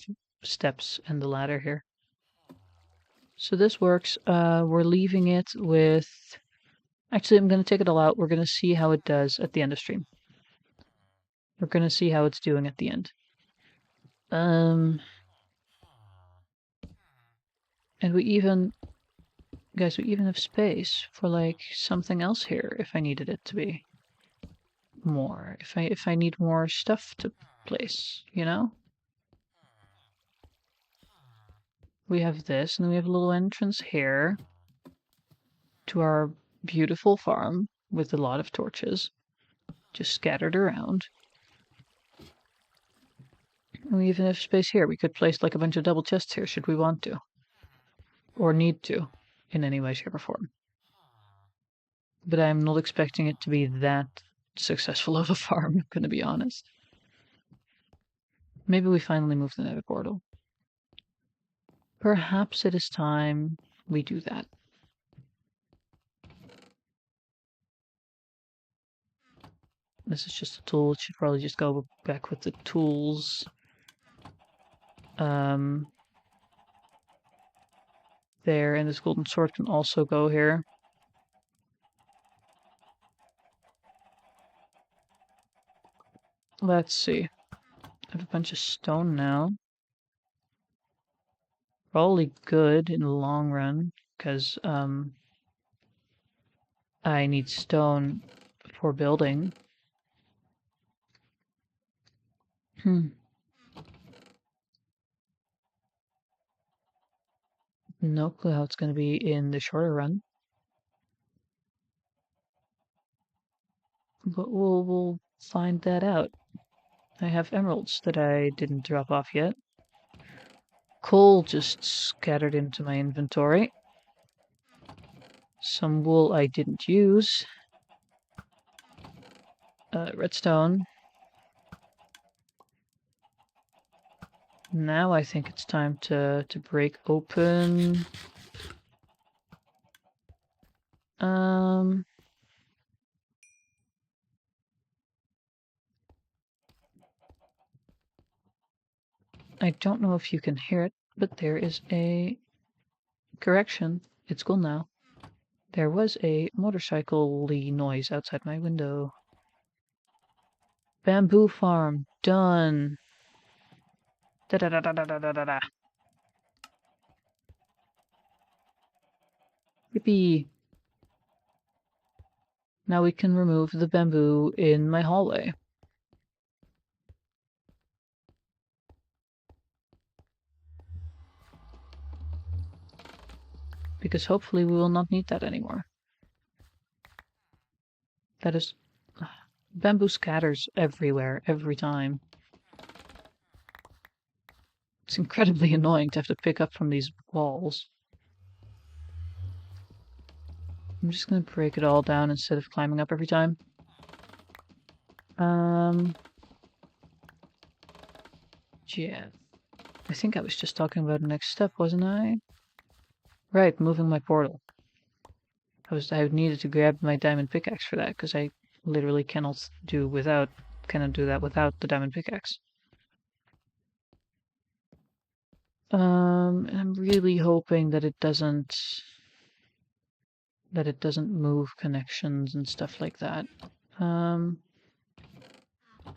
steps and the ladder here. So this works. We're leaving it with... Actually, I'm going to take it all out. We're going to see how it does at the end of stream. We're going to see how it's doing at the end. And we even... Guys, we even have space for like something else here if I needed it to be more. If I need more stuff to place, you know? We have this, and then we have a little entrance here to our beautiful farm with a lot of torches just scattered around. And we even have space here. We could place like a bunch of double chests here should we want to. Or need to, in any way, shape, or form. But I'm not expecting it to be that successful of a farm, I'm gonna be honest. Maybe we finally move the nether portal. Perhaps it is time we do that. This is just a tool. It should probably just go back with the tools. There, and this golden sword can also go here. Let's see. I have a bunch of stone now. Probably good in the long run, because I need stone for building. No clue how it's going to be in the shorter run. But we'll find that out. I have emeralds that I didn't drop off yet. Coal just scattered into my inventory. Some wool I didn't use. Redstone. Now I think it's time to break open. I don't know if you can hear it, but there is a correction. It's cool now. There was a motorcycle-y noise outside my window. Bamboo farm done. Da da da da da da da da. Yippee! Now we can remove the bamboo in my hallway. Because hopefully we will not need that anymore. That is... Bamboo scatters everywhere, every time. It's incredibly annoying to have to pick up from these walls. I'm just gonna break it all down instead of climbing up every time. Yeah. I think I was just talking about the next step, wasn't I? Right, moving my portal. I needed to grab my diamond pickaxe for that, because I literally cannot do that without the diamond pickaxe. I'm really hoping that it doesn't move connections and stuff like that.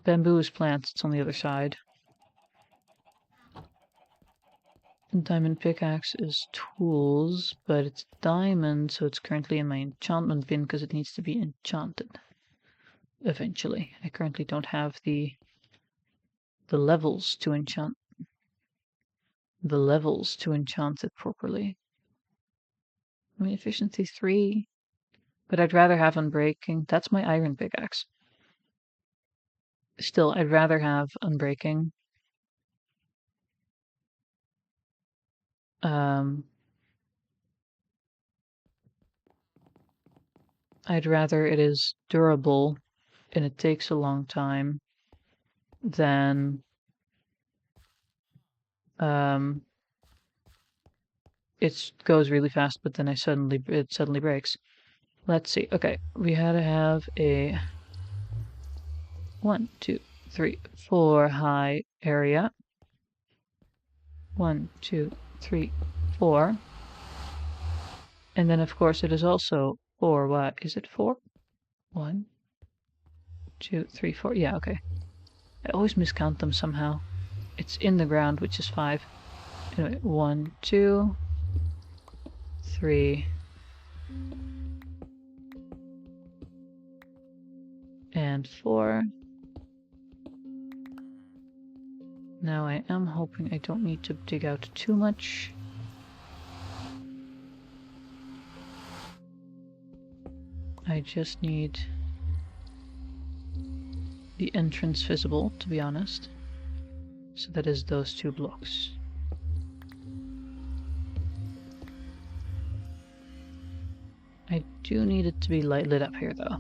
Bamboo is plants, it's on the other side. Diamond pickaxe is tools, but it's diamond, so it's currently in my enchantment bin because it needs to be enchanted. Eventually. I currently don't have the levels to enchant it properly. I mean, efficiency 3, but I'd rather have unbreaking. That's my iron pickaxe. Still, I'd rather have unbreaking. I'd rather it is durable and it takes a long time than it goes really fast, but then it suddenly breaks. Let's see. Okay, we had to have a 1, 2, 3, 4 high area. 1, 2, 3, 4. And then of course it is also 4. What is it? 4? 1, 2, 3, 4. Yeah, okay. I always miscount them somehow. It's in the ground, which is 5. Anyway, 1, 2, 3, and 4. Now I am hoping I don't need to dig out too much. I just need the entrance visible, to be honest. So that is those 2 blocks. I do need it to be lit up here though.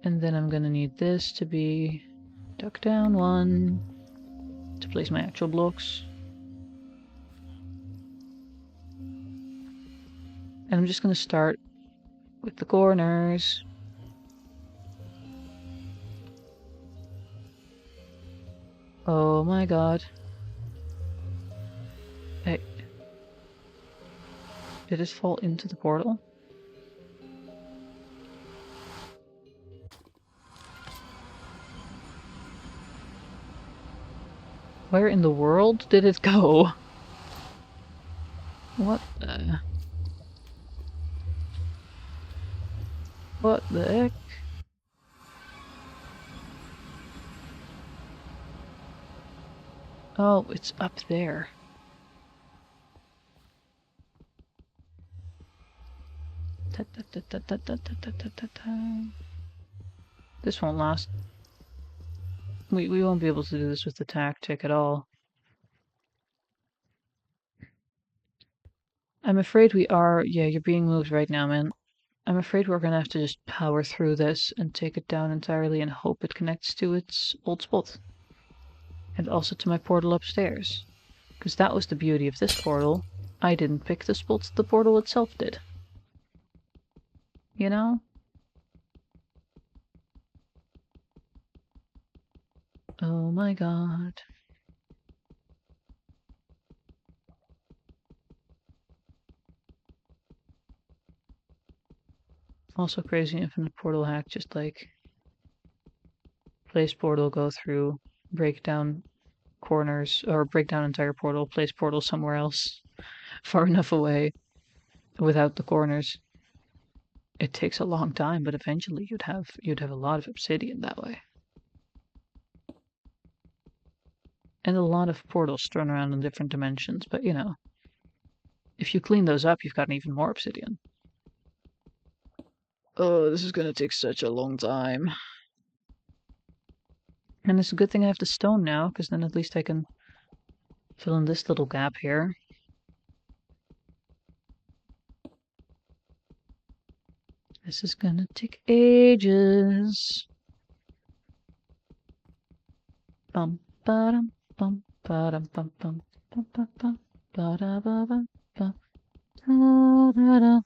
And then I'm gonna need this to be duck down 1 to place my actual blocks. And I'm just gonna start with the corners. Oh my god. Hey. Did it fall into the portal? Where in the world did it go? What the... What the heck? Oh, it's up there. This won't last. We won't be able to do this with the tactic at all. I'm afraid we are... Yeah, you're being moved right now, man. I'm afraid we're gonna have to just power through this and take it down entirely and hope it connects to its old spot. And also to my portal upstairs. Because that was the beauty of this portal. I didn't pick the spots the portal itself did. You know? Oh my god. Also crazy infinite portal hack, just like place portal, go through, break down corners, or break down entire portal, place portal somewhere else, far enough away, without the corners. It takes a long time, but eventually you'd have a lot of obsidian that way. And a lot of portals thrown around in different dimensions, but you know, if you clean those up, you've got even more obsidian. Oh, this is gonna take such a long time. And it's a good thing I have the stone now, because then at least I can fill in this little gap here. This is gonna take ages. Bum ba-dum bum ba-dum bum bum bum bum bum ba-da-ba-bum bum da-da-da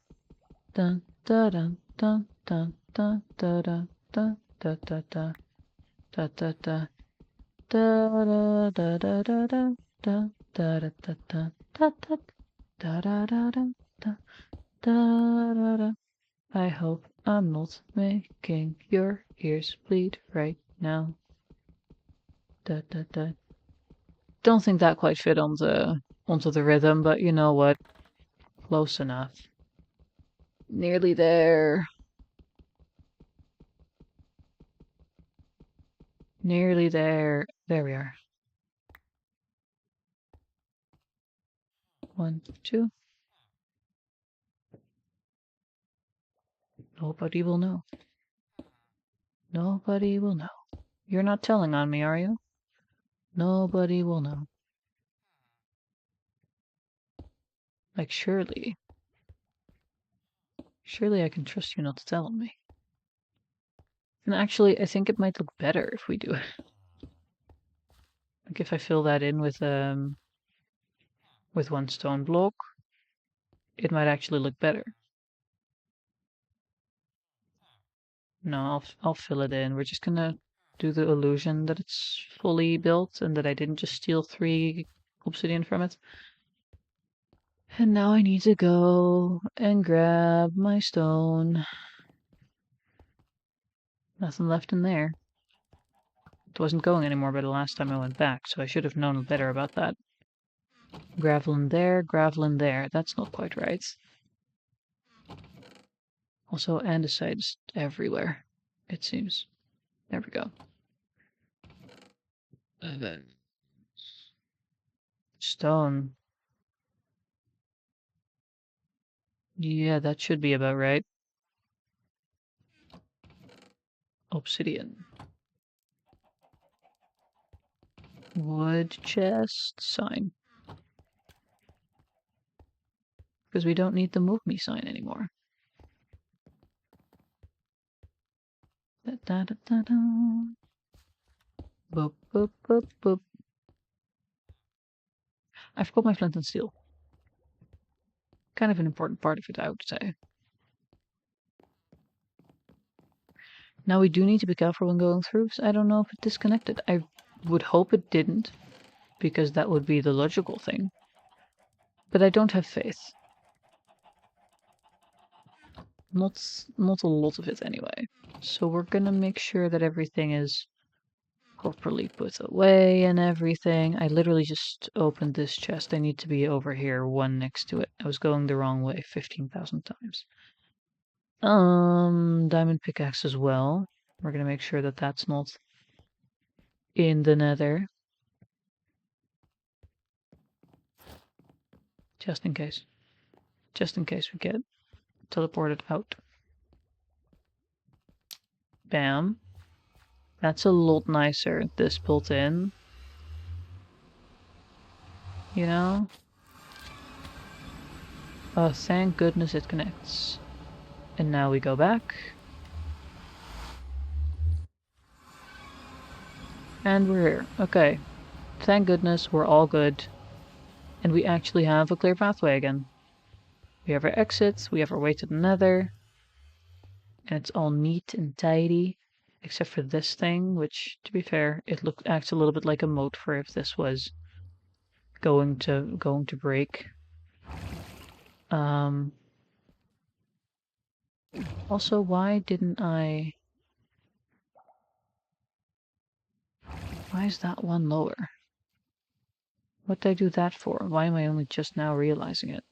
dun da-dun dun dun dun da-da dun da-da-da da-da-da da-da-da-da-da-da da-da-da-da da-da-da-da da-da-da. I hope I'm not making your ears bleed right now. Da, da, da. Don't think that quite fit on onto the rhythm, but you know what? Close enough. Nearly there. Nearly there. There we are. 1, 2. Nobody will know. Nobody will know. You're not telling on me, are you? Nobody will know. Like, surely. Surely I can trust you not to tell on me. And actually, I think it might look better if we do it. Like if I fill that in with 1 stone block, it might actually look better. No, I'll fill it in. We're just gonna do the illusion that it's fully built and that I didn't just steal 3 obsidian from it. And now I need to go and grab my stone. Nothing left in there. It wasn't going anymore by the last time I went back, so I should have known better about that. Gravel in there, gravel in there. That's not quite right. Also, andesite is everywhere, it seems. There we go. Stone. Yeah, that should be about right. Obsidian. Wood chest sign. because we don't need the move me sign anymore. Da, da, da, da, da. Boop, boop, boop, boop. I forgot my flint and steel. Kind of an important part of it, I would say. Now we do need to be careful when going through, so I don't know if it disconnected. I would hope it didn't, because that would be the logical thing. But I don't have faith. Not a lot of it anyway. So we're gonna make sure that everything is properly put away and everything. I literally just opened this chest. I need to be over here, one next to it. I was going the wrong way 15,000 times. Diamond pickaxe as well. We're gonna make sure that that's not in the nether. Just in case. Just in case we get teleported out. Bam. That's a lot nicer, this built in. You know? Oh, thank goodness it connects. And now we go back. And we're here. Okay. Thank goodness we're all good. And we actually have a clear pathway again. We have our exits, we have our way to the nether. And it's all neat and tidy. Except for this thing, which, to be fair, it acts a little bit like a moat for if this was going to break. Also, why didn't I... Why is that one lower? What did I do that for? Why am I only just now realizing it?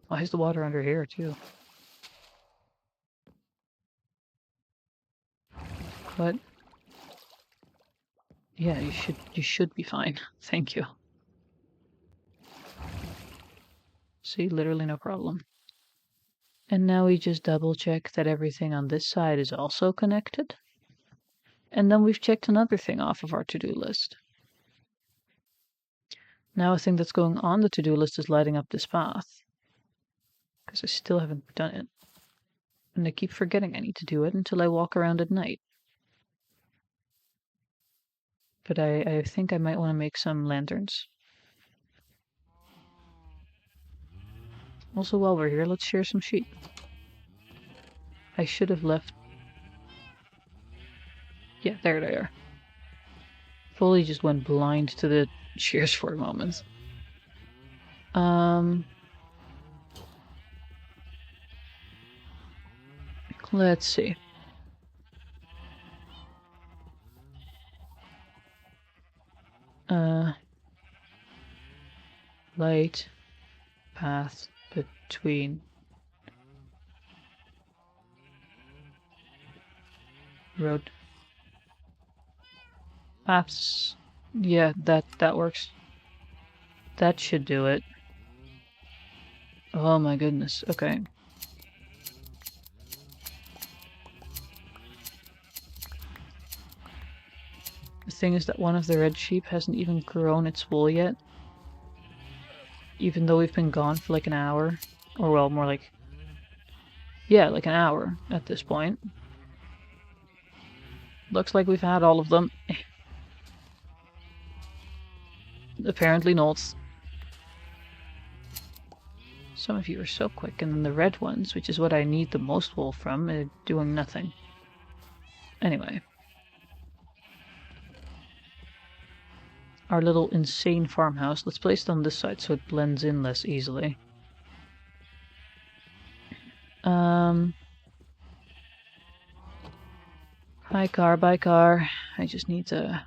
Why is the water under here too? But yeah, you should be fine. Thank you. See, literally no problem. And now we just double check that everything on this side is also connected. And then we've checked another thing off of our to-do list. Now a thing that's going on the to-do list is lighting up this path. Because I still haven't done it. And I keep forgetting I need to do it until I walk around at night. But I think I might want to make some lanterns. Also, while we're here, let's share some sheep. I should have left... Yeah, there they are. Fully just went blind to the shears for a moment. Let's see. Light path between road paths. Yeah, that works. That should do it. Oh my goodness. Okay. The thing is that one of the red sheep hasn't even grown its wool yet. Even though we've been gone for like an hour. Or well, more like... Yeah, like an hour at this point. Looks like we've had all of them. Apparently not. Some of you are so quick, and then the red ones, which is what I need the most wool from, are doing nothing. Anyway. Our little insane farmhouse. Let's place it on this side so it blends in less easily. Hi car, bye car. I just need to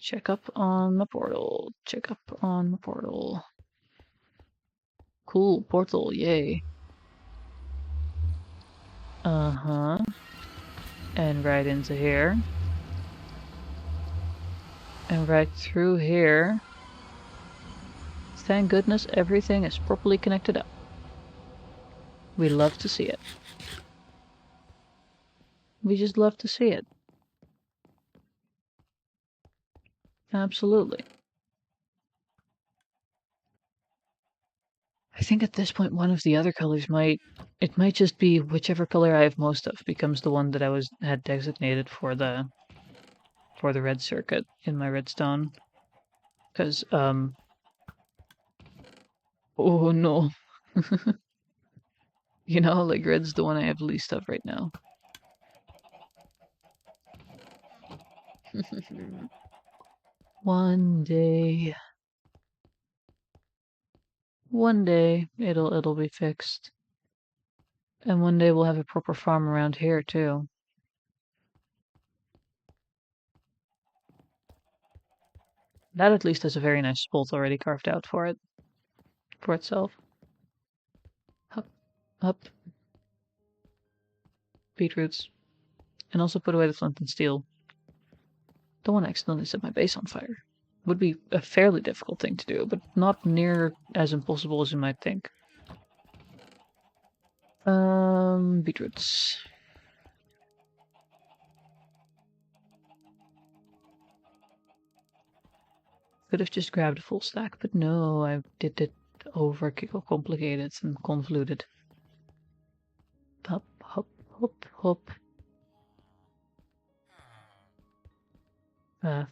check up on my portal. Check up on my portal. Cool, portal, yay. Uh-huh. And right into here. And right through here. Thank goodness everything is properly connected up. We love to see it. We just love to see it. Absolutely. I think at this point one of the other colors might just be whichever color I have most of becomes the one that I had designated for the red circuit in my redstone. Because oh no. You know, like red's the one I have least of right now. One day it'll be fixed. And one day we'll have a proper farm around here too. That at least has a very nice spot already carved out for it. For itself. Up, up. Beetroots. And also put away the flint and steel. Don't want to accidentally set my base on fire. Would be a fairly difficult thing to do, but not near as impossible as you might think. Beetroots. Could have just grabbed a full stack, but no, I did it over complicated and convoluted. Hop, hop, hop, hop.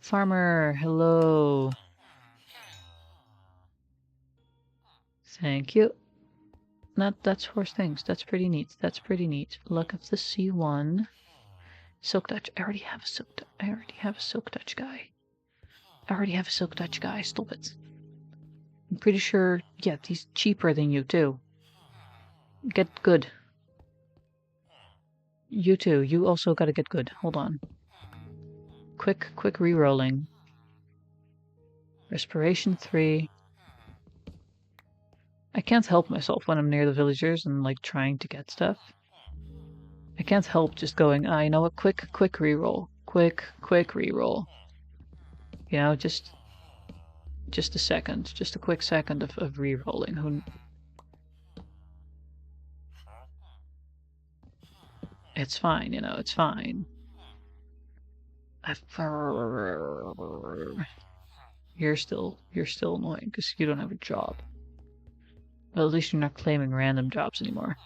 Farmer, hello. Thank you. That's horse things. That's pretty neat. That's pretty neat. Luck of the C1. Silk touch. I already have a silk touch. I already have a silk touch guy. I already have a silk touch guy. Stop it. I'm pretty sure. Yeah, he's cheaper than you too. Get good. You too. You also gotta get good. Hold on. Quick re-rolling. Respiration 3. I can't help myself when I'm near the villagers and like trying to get stuff. I can't help just going, you know what, quick reroll. Quick reroll. You know, just a second. Just a quick second of rerolling. It's fine, you know, it's fine. You're still annoying because you don't have a job. Well, at least you're not claiming random jobs anymore.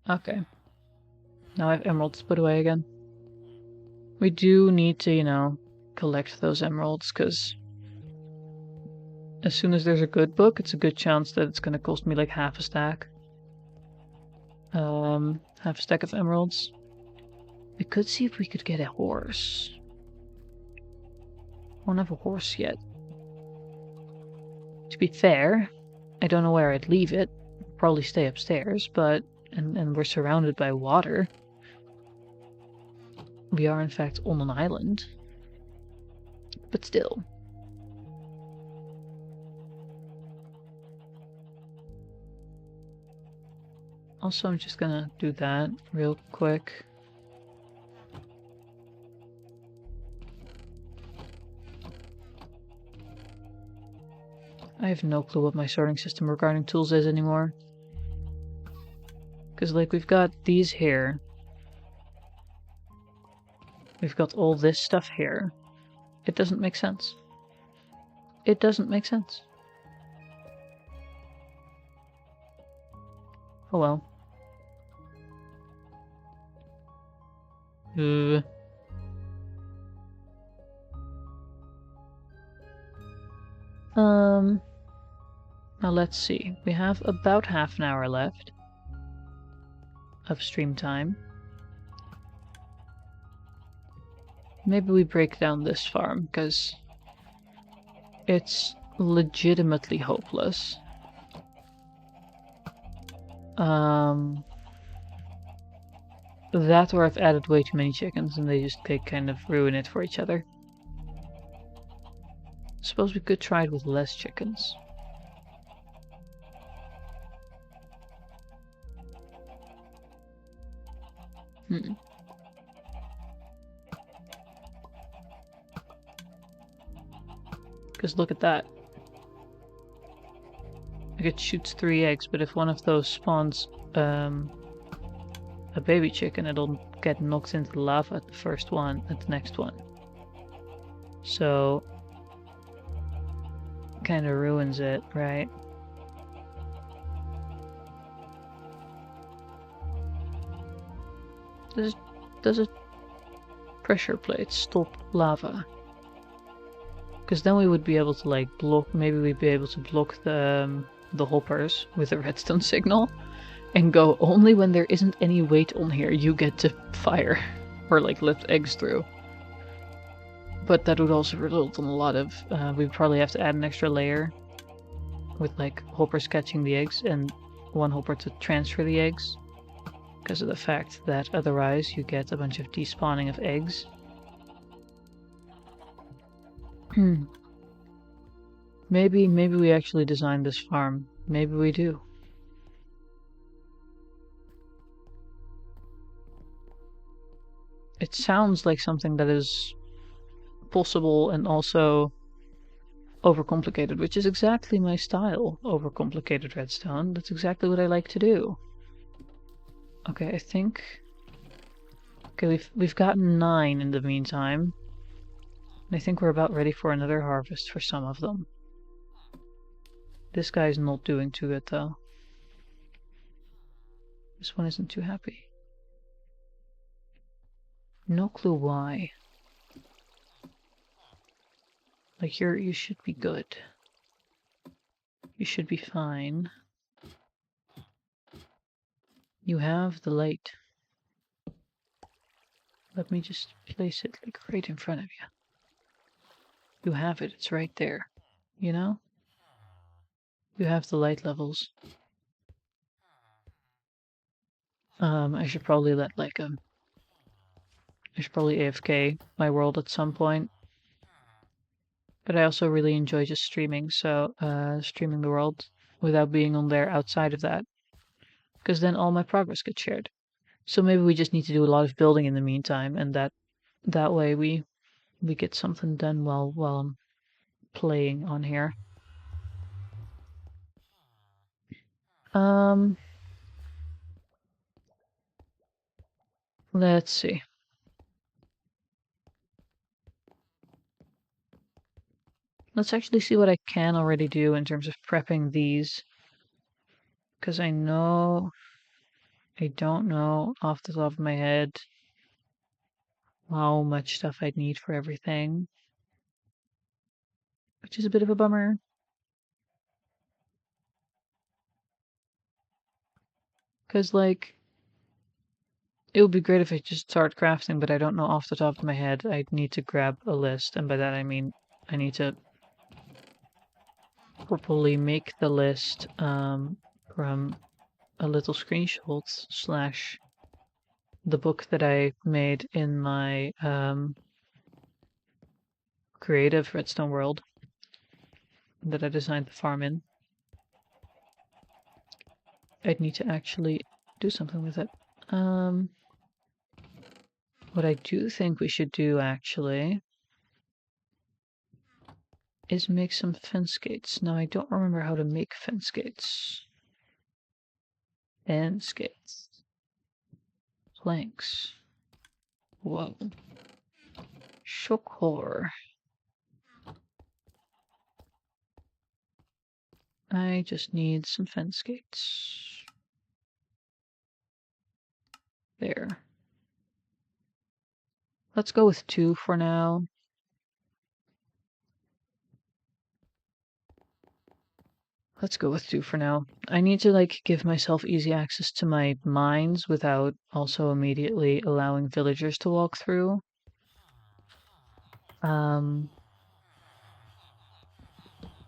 Okay. Now I have emeralds put away again. We do need to, you know, collect those emeralds because as soon as there's a good book, it's a good chance that it's going to cost me like half a stack. Half a stack of emeralds. We could see if we could get a horse. I don't have a horse yet. To be fair, I don't know where I'd leave it. Probably stay upstairs, but and we're surrounded by water. We are in fact on an island. But still. Also, I'm just gonna do that real quick. I have no clue what my sorting system regarding tools is anymore. Because, like, we've got these here. We've got all this stuff here. It doesn't make sense. It doesn't make sense. Oh well. Now let's see. We have about half an hour left of stream time. Maybe we break down this farm, because it's legitimately hopeless. That or I've added way too many chickens and they just kind of ruin it for each other. Suppose we could try it with less chickens. Because look at that. Like it shoots 3 eggs, but if one of those spawns a baby chicken, it'll get knocked into the lava at the first one, at the next one. So, kind of ruins it, right? Does a pressure plate stop lava? Because then we would be able to like block. Maybe we'd be able to block the hoppers with a redstone signal, and go only when there isn't any weight on here. You get to fire, or like let eggs through. But that would also result in a lot of. We'd probably have to add an extra layer, with like hoppers catching the eggs and one hopper to transfer the eggs, because of the fact that otherwise you get a bunch of despawning of eggs. Maybe we actually designed this farm. Maybe we do. It sounds like something that is possible and also overcomplicated, which is exactly my style. Overcomplicated redstone. That's exactly what I like to do. Okay, I think. Okay, we've gotten 9 in the meantime. And I think we're about ready for another harvest for some of them. This guy's not doing too good though. This one isn't too happy. No clue why. Like you should be good. You should be fine. You have the light. Let me just place it like right in front of you. You have it, it's right there. You know? You have the light levels. I should probably let like I should probably AFK my world at some point. But I also really enjoy just streaming, so streaming the world without being on there outside of that. Because then all my progress gets shared. So maybe we just need to do a lot of building in the meantime, and that way we get something done while I'm playing on here. Let's see. Let's actually see what I can already do in terms of prepping these. Because I don't know off the top of my head how much stuff I'd need for everything. Which is a bit of a bummer. Because, like, it would be great if I just start crafting, but I don't know off the top of my head. I'd need to grab a list, and by that I mean I need to properly make the list from a little screenshot slash the book that I made in my creative redstone world that I designed the farm in. I'd need to actually do something with it. What I do think we should do actually is make some fence gates. Now I don't remember how to make fence gates. Fence gates. Planks. Whoa. Shock horror. I just need some fence gates. There. Let's go with 2 for now. Let's go with 2 for now. I need to like give myself easy access to my mines without also immediately allowing villagers to walk through.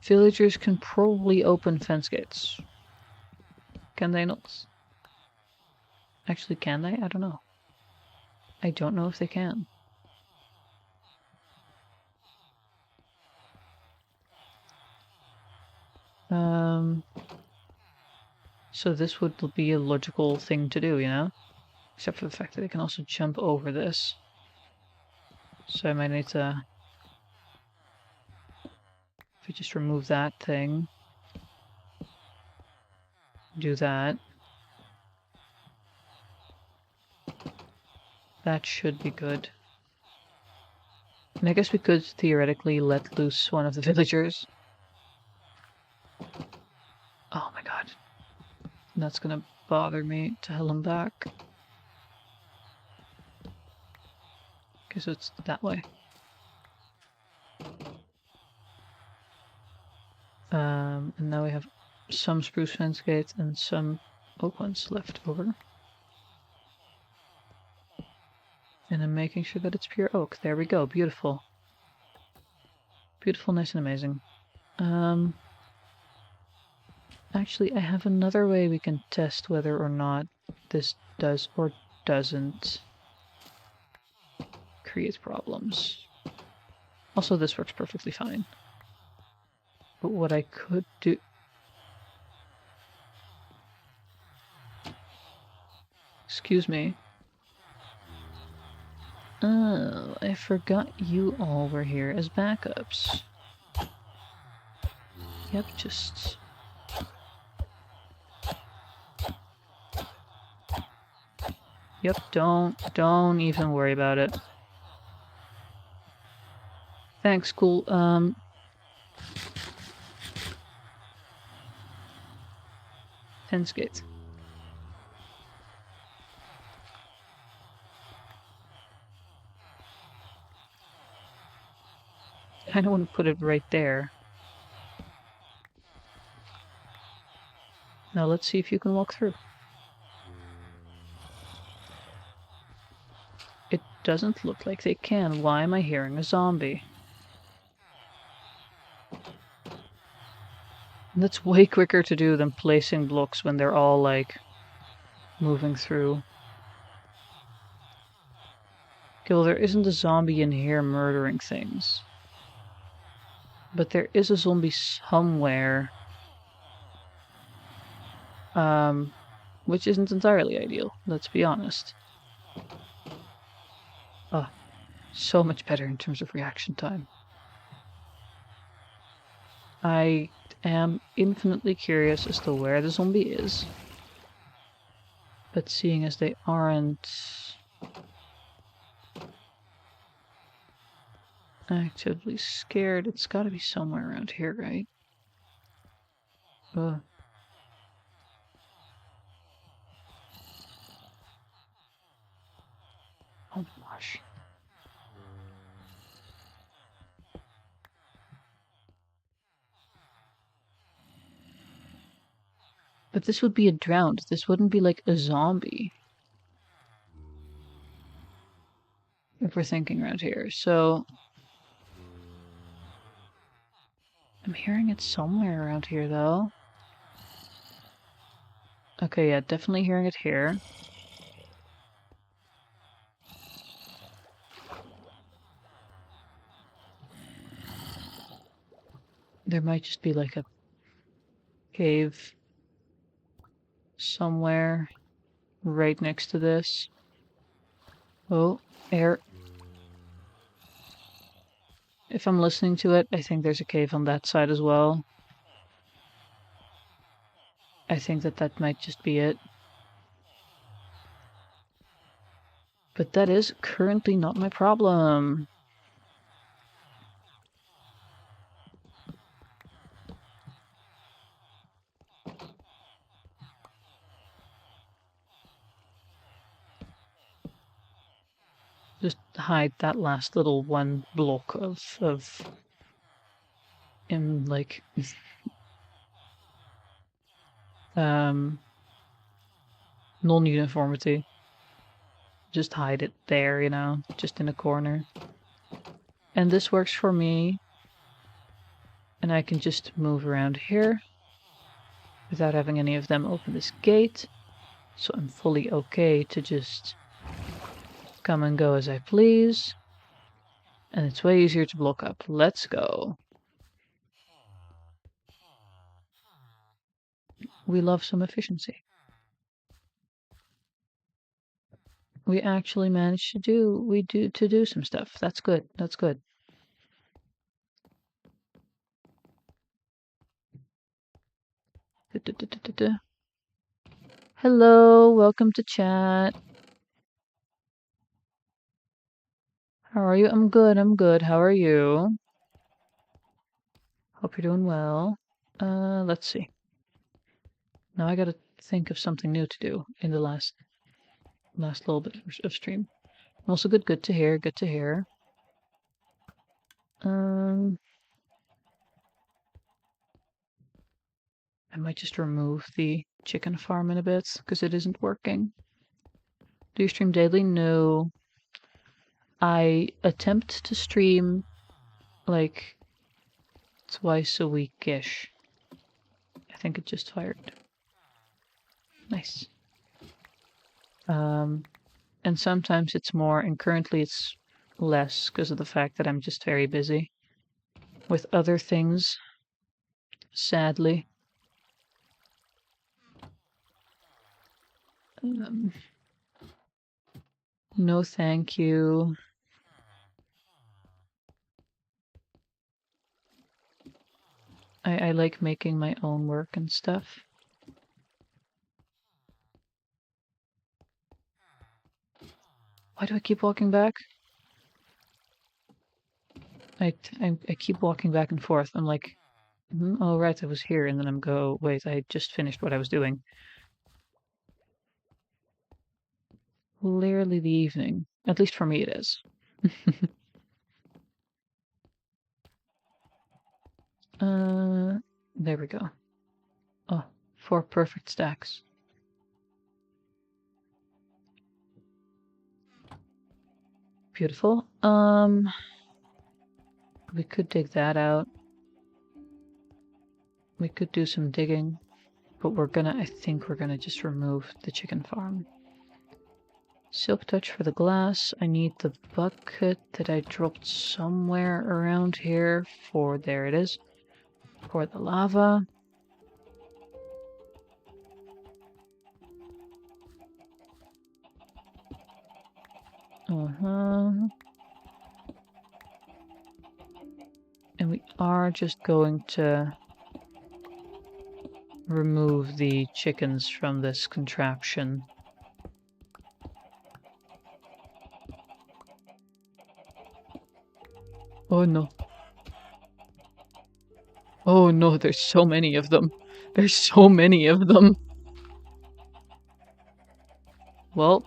Villagers can probably open fence gates. Can they not? Actually, can they? I don't know. I don't know if they can. So this would be a logical thing to do, you know? Except for the fact that they can also jump over this. So I might need to we just remove that thing, do that. That should be good. And I guess we could theoretically let loose one of the villagers. Oh my god. That's gonna bother me to hell and back. Okay, so it's that way. And now we have some spruce fence gates and some oak ones left over. And I'm making sure that it's pure oak. There we go. Beautiful. Beautiful, nice and amazing. Actually, I have another way we can test whether or not this does or doesn't create problems. Also, this works perfectly fine. But what I could do... Excuse me. Oh, I forgot you all were here as backups. Yep, just... Yep, don't even worry about it. Thanks, cool. Fence gate. I don't want to put it right there. Now let's see if you can walk through. It doesn't look like they can. Why am I hearing a zombie? That's way quicker to do than placing blocks when they're all, like, moving through. Okay, well, there isn't a zombie in here murdering things. But there is a zombie somewhere. Which isn't entirely ideal, let's be honest. Oh, so much better in terms of reaction time. I am infinitely curious as to where the zombie is. But seeing as they aren't actively scared, it's gotta be somewhere around here, right? Oh my gosh. But this would be a drowned. This wouldn't be like a zombie. If we're thinking around here. So I'm hearing it somewhere around here though. Okay, yeah, definitely hearing it here. There might just be like a cave somewhere right next to this. Oh, air. If I'm listening to it, I think there's a cave on that side as well. I think that might just be it. But that is currently not my problem. Just hide that last little one block of in like non-uniformity. Just hide it there, you know, just in a corner. And this works for me. And I can just move around here without having any of them open this gate. So I'm fully okay to just come and go as I please. And it's way easier to block up. Let's go. We love some efficiency. We actually managed to do some stuff. That's good. That's good. Hello, welcome to chat. How are you? I'm good, I'm good. How are you? Hope you're doing well. Let's see. Now I gotta think of something new to do in the last little bit of stream. Also good to hear, good to hear. I might just remove the chicken farm in a bit, because it isn't working. Do you stream daily? No. I attempt to stream, like, twice a week-ish. I think it just fired. Nice. And sometimes it's more, and currently it's less, because of the fact that I'm just very busy with other things, sadly. No thank you. I like making my own work and stuff. Why do I keep walking back? I keep walking back and forth. I'm like, oh right, I was here, and then I'm wait, I just finished what I was doing. Clearly the evening. At least for me it is. There we go. Oh, 4 perfect stacks. Beautiful. We could dig that out. We could do some digging, but I think we're gonna just remove the chicken farm. Silk touch for the glass. I need the bucket that I dropped somewhere around here there it is, for the lava. And we are just going to remove the chickens from this contraption. Oh no. Oh no, there's so many of them. There's so many of them. Well,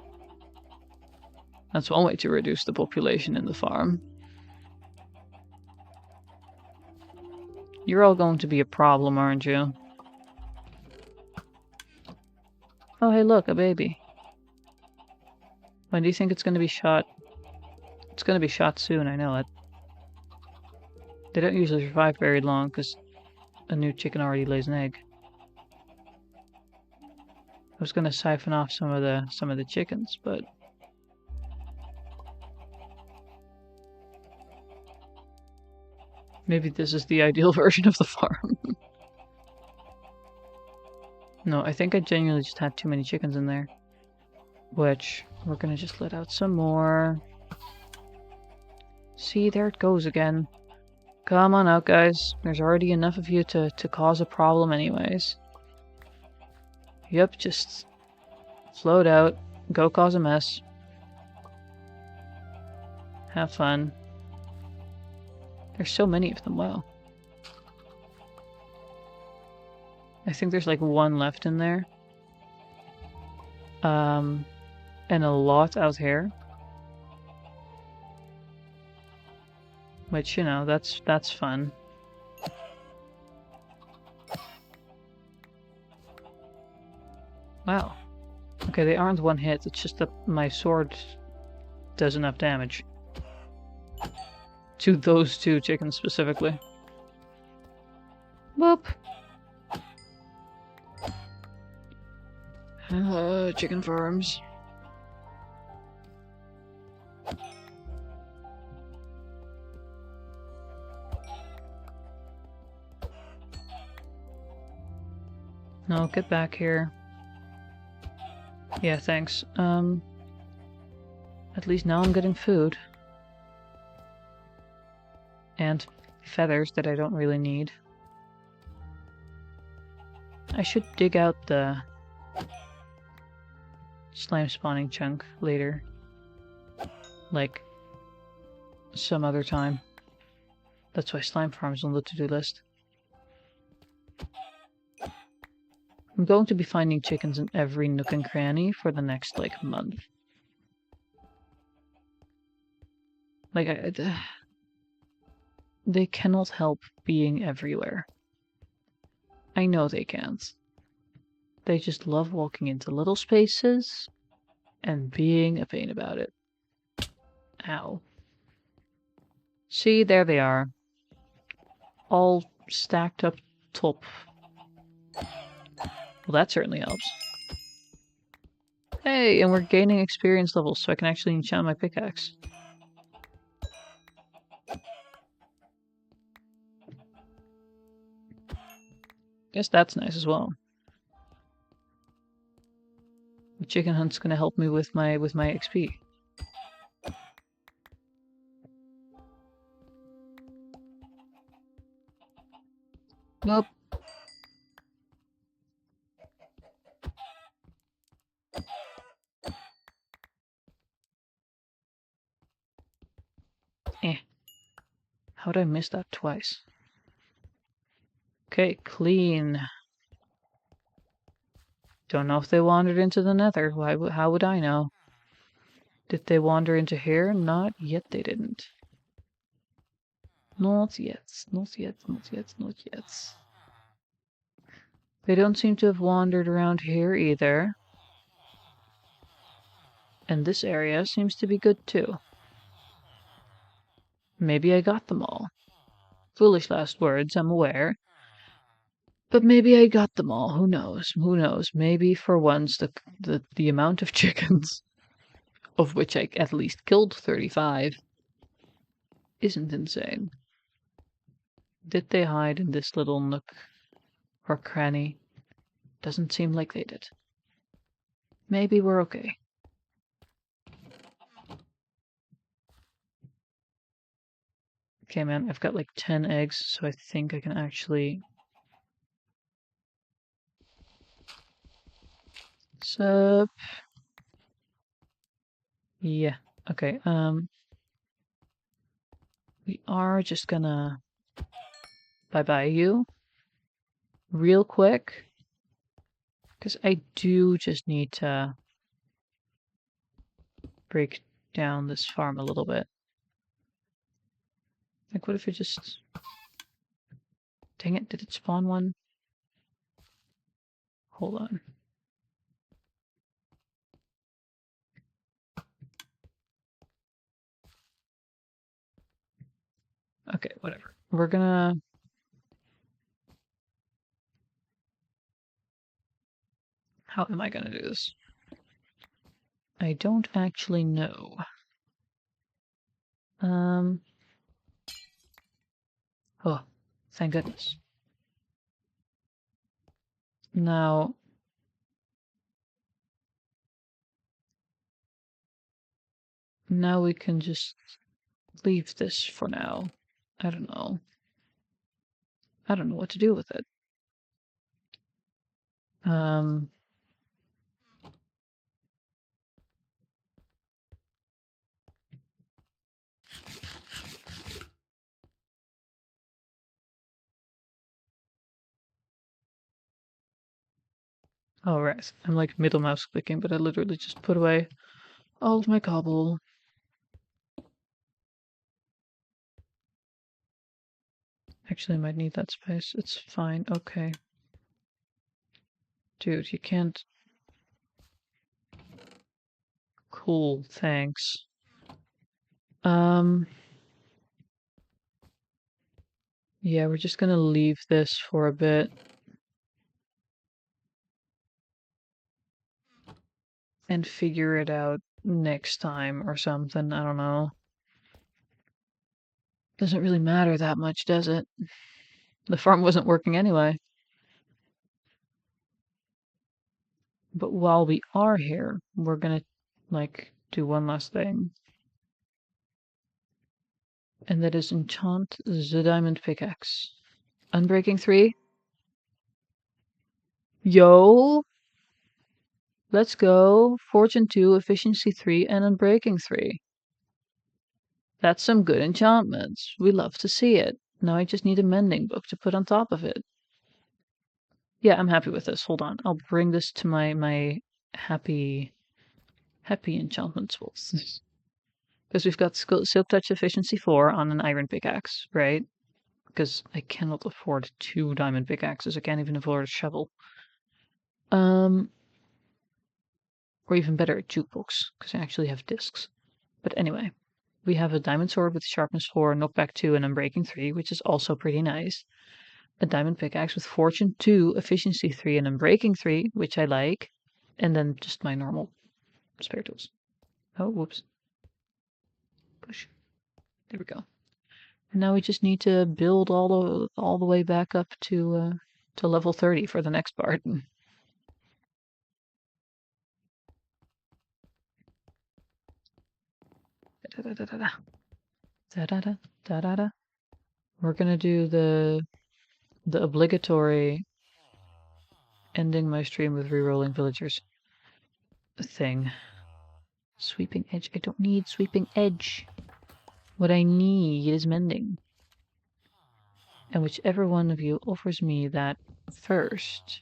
that's one way to reduce the population in the farm. You're all going to be a problem, aren't you? Oh, hey, look, a baby. When do you think it's going to be shot? It's going to be shot soon, I know it. They don't usually survive very long, because a new chicken already lays an egg. I was going to siphon off some of the chickens, but maybe this is the ideal version of the farm. No, I think I genuinely just had too many chickens in there. Which, we're gonna just let out some more. See, there it goes again. Come on out, guys. There's already enough of you to cause a problem anyways. Yep, just float out. Go cause a mess. Have fun. There's so many of them, wow. I think there's like 1 left in there. And a lot out here. Which, you know, that's fun. Wow. Okay, they aren't 1 hit, it's just that my sword does enough damage. To those 2 chickens specifically. Whoop. Chicken farms. No, get back here. Yeah, thanks. At least now I'm getting food. And feathers that I don't really need. I should dig out the slime spawning chunk later. Like, some other time. That's why slime farm is on the to-do list. I'm going to be finding chickens in every nook and cranny for the next, like, month. Like, they cannot help being everywhere. I know they can't. They just love walking into little spaces and being a pain about it. Ow. See, there they are. All stacked up top. Well, that certainly helps. Hey, and we're gaining experience levels so I can actually enchant my pickaxe. Guess that's nice as well. The chicken hunt's gonna help me with my XP. Nope. How'd I miss that twice? Okay, clean. Don't know if they wandered into the nether. How would I know? Did they wander into here? Not yet they didn't. Not yet. Not yet. Not yet. Not yet. They don't seem to have wandered around here either. And this area seems to be good too. Maybe I got them all. Foolish last words, I'm aware. But maybe I got them all. Who knows? Who knows? Maybe for once the amount of chickens, of which I at least killed 35, isn't insane. Did they hide in this little nook or cranny? Doesn't seem like they did. Maybe we're okay. Okay, man, I've got like 10 eggs, so I think I can actually... Sup? Yeah, okay, we are just gonna bye-bye you real quick, because I do just need to break down this farm a little bit. Like, what if it just... Dang it, did it spawn one? Hold on. Okay, whatever. We're gonna... How am I gonna do this? I don't actually know. Oh, thank goodness. Now we can just leave this for now. I don't know. I don't know what to do with it. Oh, right. I'm like middle mouse clicking, but I literally just put away all of my cobble. Actually, I might need that space. It's fine. Okay. Dude, you can't... Cool, thanks. Yeah, we're just gonna leave this for a bit. And figure it out next time or something. I don't know. Doesn't really matter that much, does it? The farm wasn't working anyway. But while we are here, we're gonna, like, do one last thing. And that is enchant the diamond pickaxe. Unbreaking 3? Yo! Let's go. Fortune 2, Efficiency 3, and Unbreaking 3. That's some good enchantments. We love to see it. Now I just need a mending book to put on top of it. Yeah, I'm happy with this. Hold on. I'll bring this to my happy enchantment tools. Because we've got Silk Touch Efficiency 4 on an iron pickaxe, right? Because I cannot afford 2 diamond pickaxes. I can't even afford a shovel. Or even better, a jukebox, because I actually have discs. But anyway, we have a diamond sword with sharpness 4, knockback 2, and unbreaking 3, which is also pretty nice. A diamond pickaxe with fortune 2, efficiency 3, and unbreaking 3, which I like. And then just my normal spare tools. Oh, whoops. Push. There we go. And now we just need to build all the way back up to level 30 for the next part. We're gonna do the obligatory ending my stream with rerolling villagers thing. Sweeping edge. I don't need sweeping edge. What I need is mending. And whichever one of you offers me that first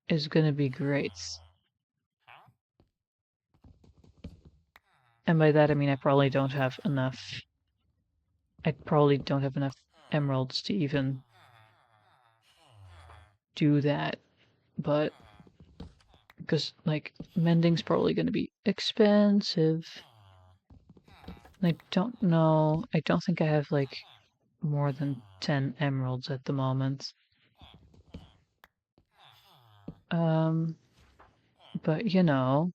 is gonna be great. And by that I mean I probably don't have enough emeralds to even do that. But because like mending's probably gonna be expensive. I don't know. I don't think I have like more than 10 emeralds at the moment. But you know,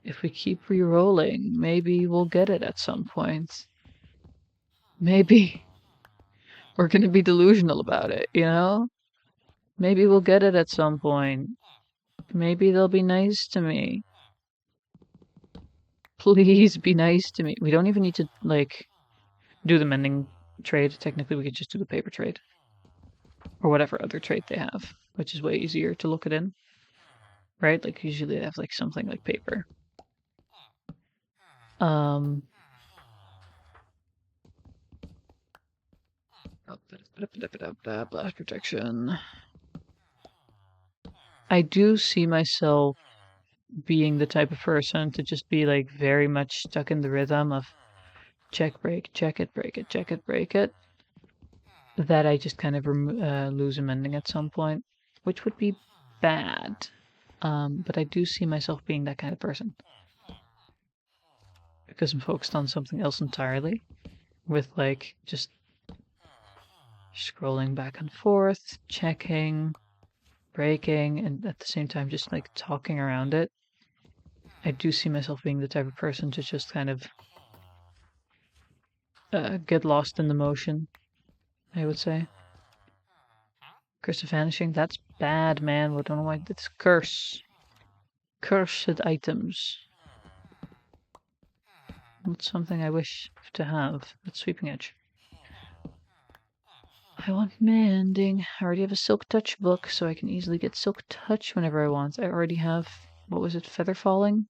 if we keep re-rolling, maybe we'll get it at some point. Maybe we're gonna be delusional about it, you know? Maybe we'll get it at some point. Maybe they'll be nice to me. Please be nice to me. We don't even need to, like, do the mending trade. Technically, we could just do the paper trade. Or whatever other trade they have, which is way easier to look it in. Right? Like, usually they have, like, something like paper. Blast protection. I do see myself being the type of person to just be like very much stuck in the rhythm of check, break, check it, break it, check it, break it. That I just kind of lose a mending at some point, which would be bad. But I do see myself being that kind of person because I'm focused on something else entirely, with like just scrolling back and forth, checking, breaking, and at the same time just like talking around it. I do see myself being the type of person to just kind of get lost in the motion, I would say. Curse of Vanishing, that's bad, man. I don't know why it's curse. Cursed items. Not something I wish to have. But Sweeping Edge. I want mending. I already have a Silk Touch book, so I can easily get Silk Touch whenever I want. I already have, what was it, Feather Falling?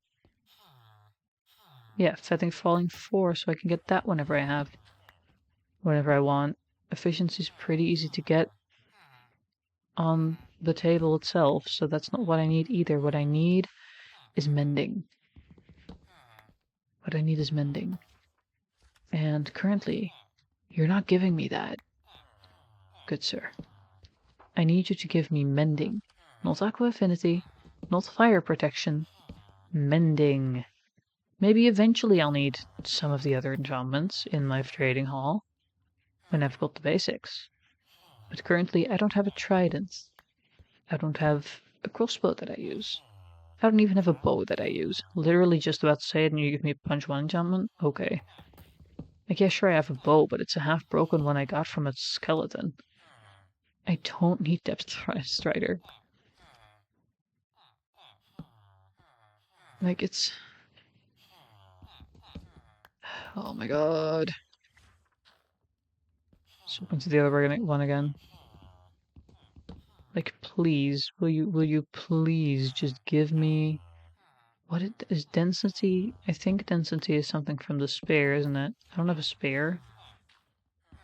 Yeah, Feather Falling 4, so I can get that whenever I want. Efficiency is pretty easy to get on the table itself, so that's not what I need either. What I need is mending. And currently, you're not giving me that, good sir. I need you to give me mending. Not aqua affinity, not fire protection. Mending. Maybe eventually I'll need some of the other enchantments in my trading hall when I've got the basics. But currently I don't have a trident. I don't have a crossbow that I use. I don't even have a bow that I use. Literally just about to say it and you give me a punch 1 enchantment? Okay. Like, yeah, sure I have a bow, but it's a half broken one I got from a skeleton. I don't need Depth Strider. Like, it's... Oh my god. Swap into the other one again. Like, please, will you please just give me... What is density? I think density is something from the spare, isn't it? I don't have a spare. I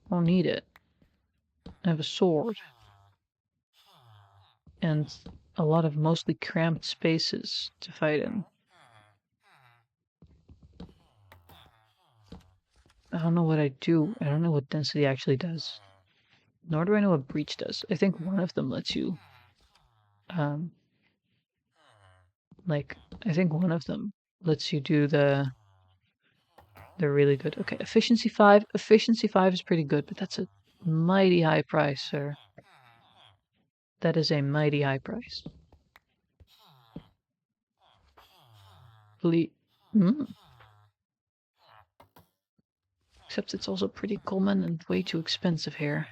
don't need it. I have a sword. And a lot of mostly cramped spaces to fight in. I don't know what I do. I don't know what density actually does. Nor do I know what breach does. I think one of them lets you... I think one of them lets you do the... They're really good. Okay, efficiency 5. Efficiency 5 is pretty good, but that's a mighty high price, sir. That is a mighty high price. Except it's also pretty common and way too expensive here.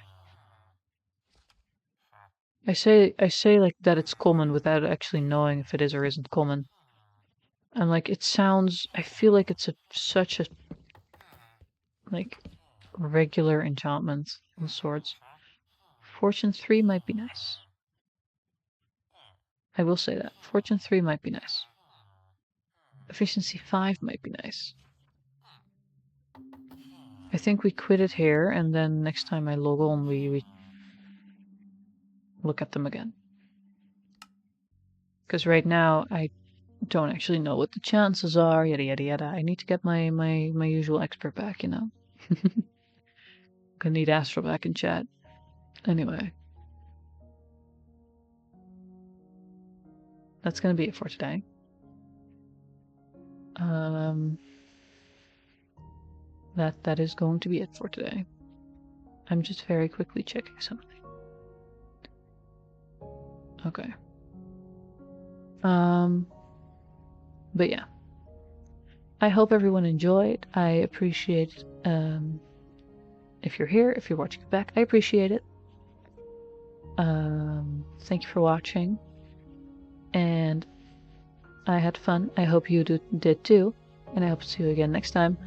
I say like that it's common without actually knowing if it is or isn't common. And like it sounds, I feel like it's such a like regular enchantment on swords. Fortune 3 might be nice. I will say that. Fortune 3 might be nice. Efficiency 5 might be nice. I think we quit it here, and then next time I log on, we look at them again. Because right now, I don't actually know what the chances are, yada yada yada. I need to get my usual expert back, you know? Gonna need Astral back in chat. Anyway. That's gonna be it for today. That is going to be it for today. I'm just very quickly checking something. Okay. But yeah. I hope everyone enjoyed. I appreciate if you're here, if you're watching it back, I appreciate it. Thank you for watching. And I had fun. I hope you did too. And I hope to see you again next time.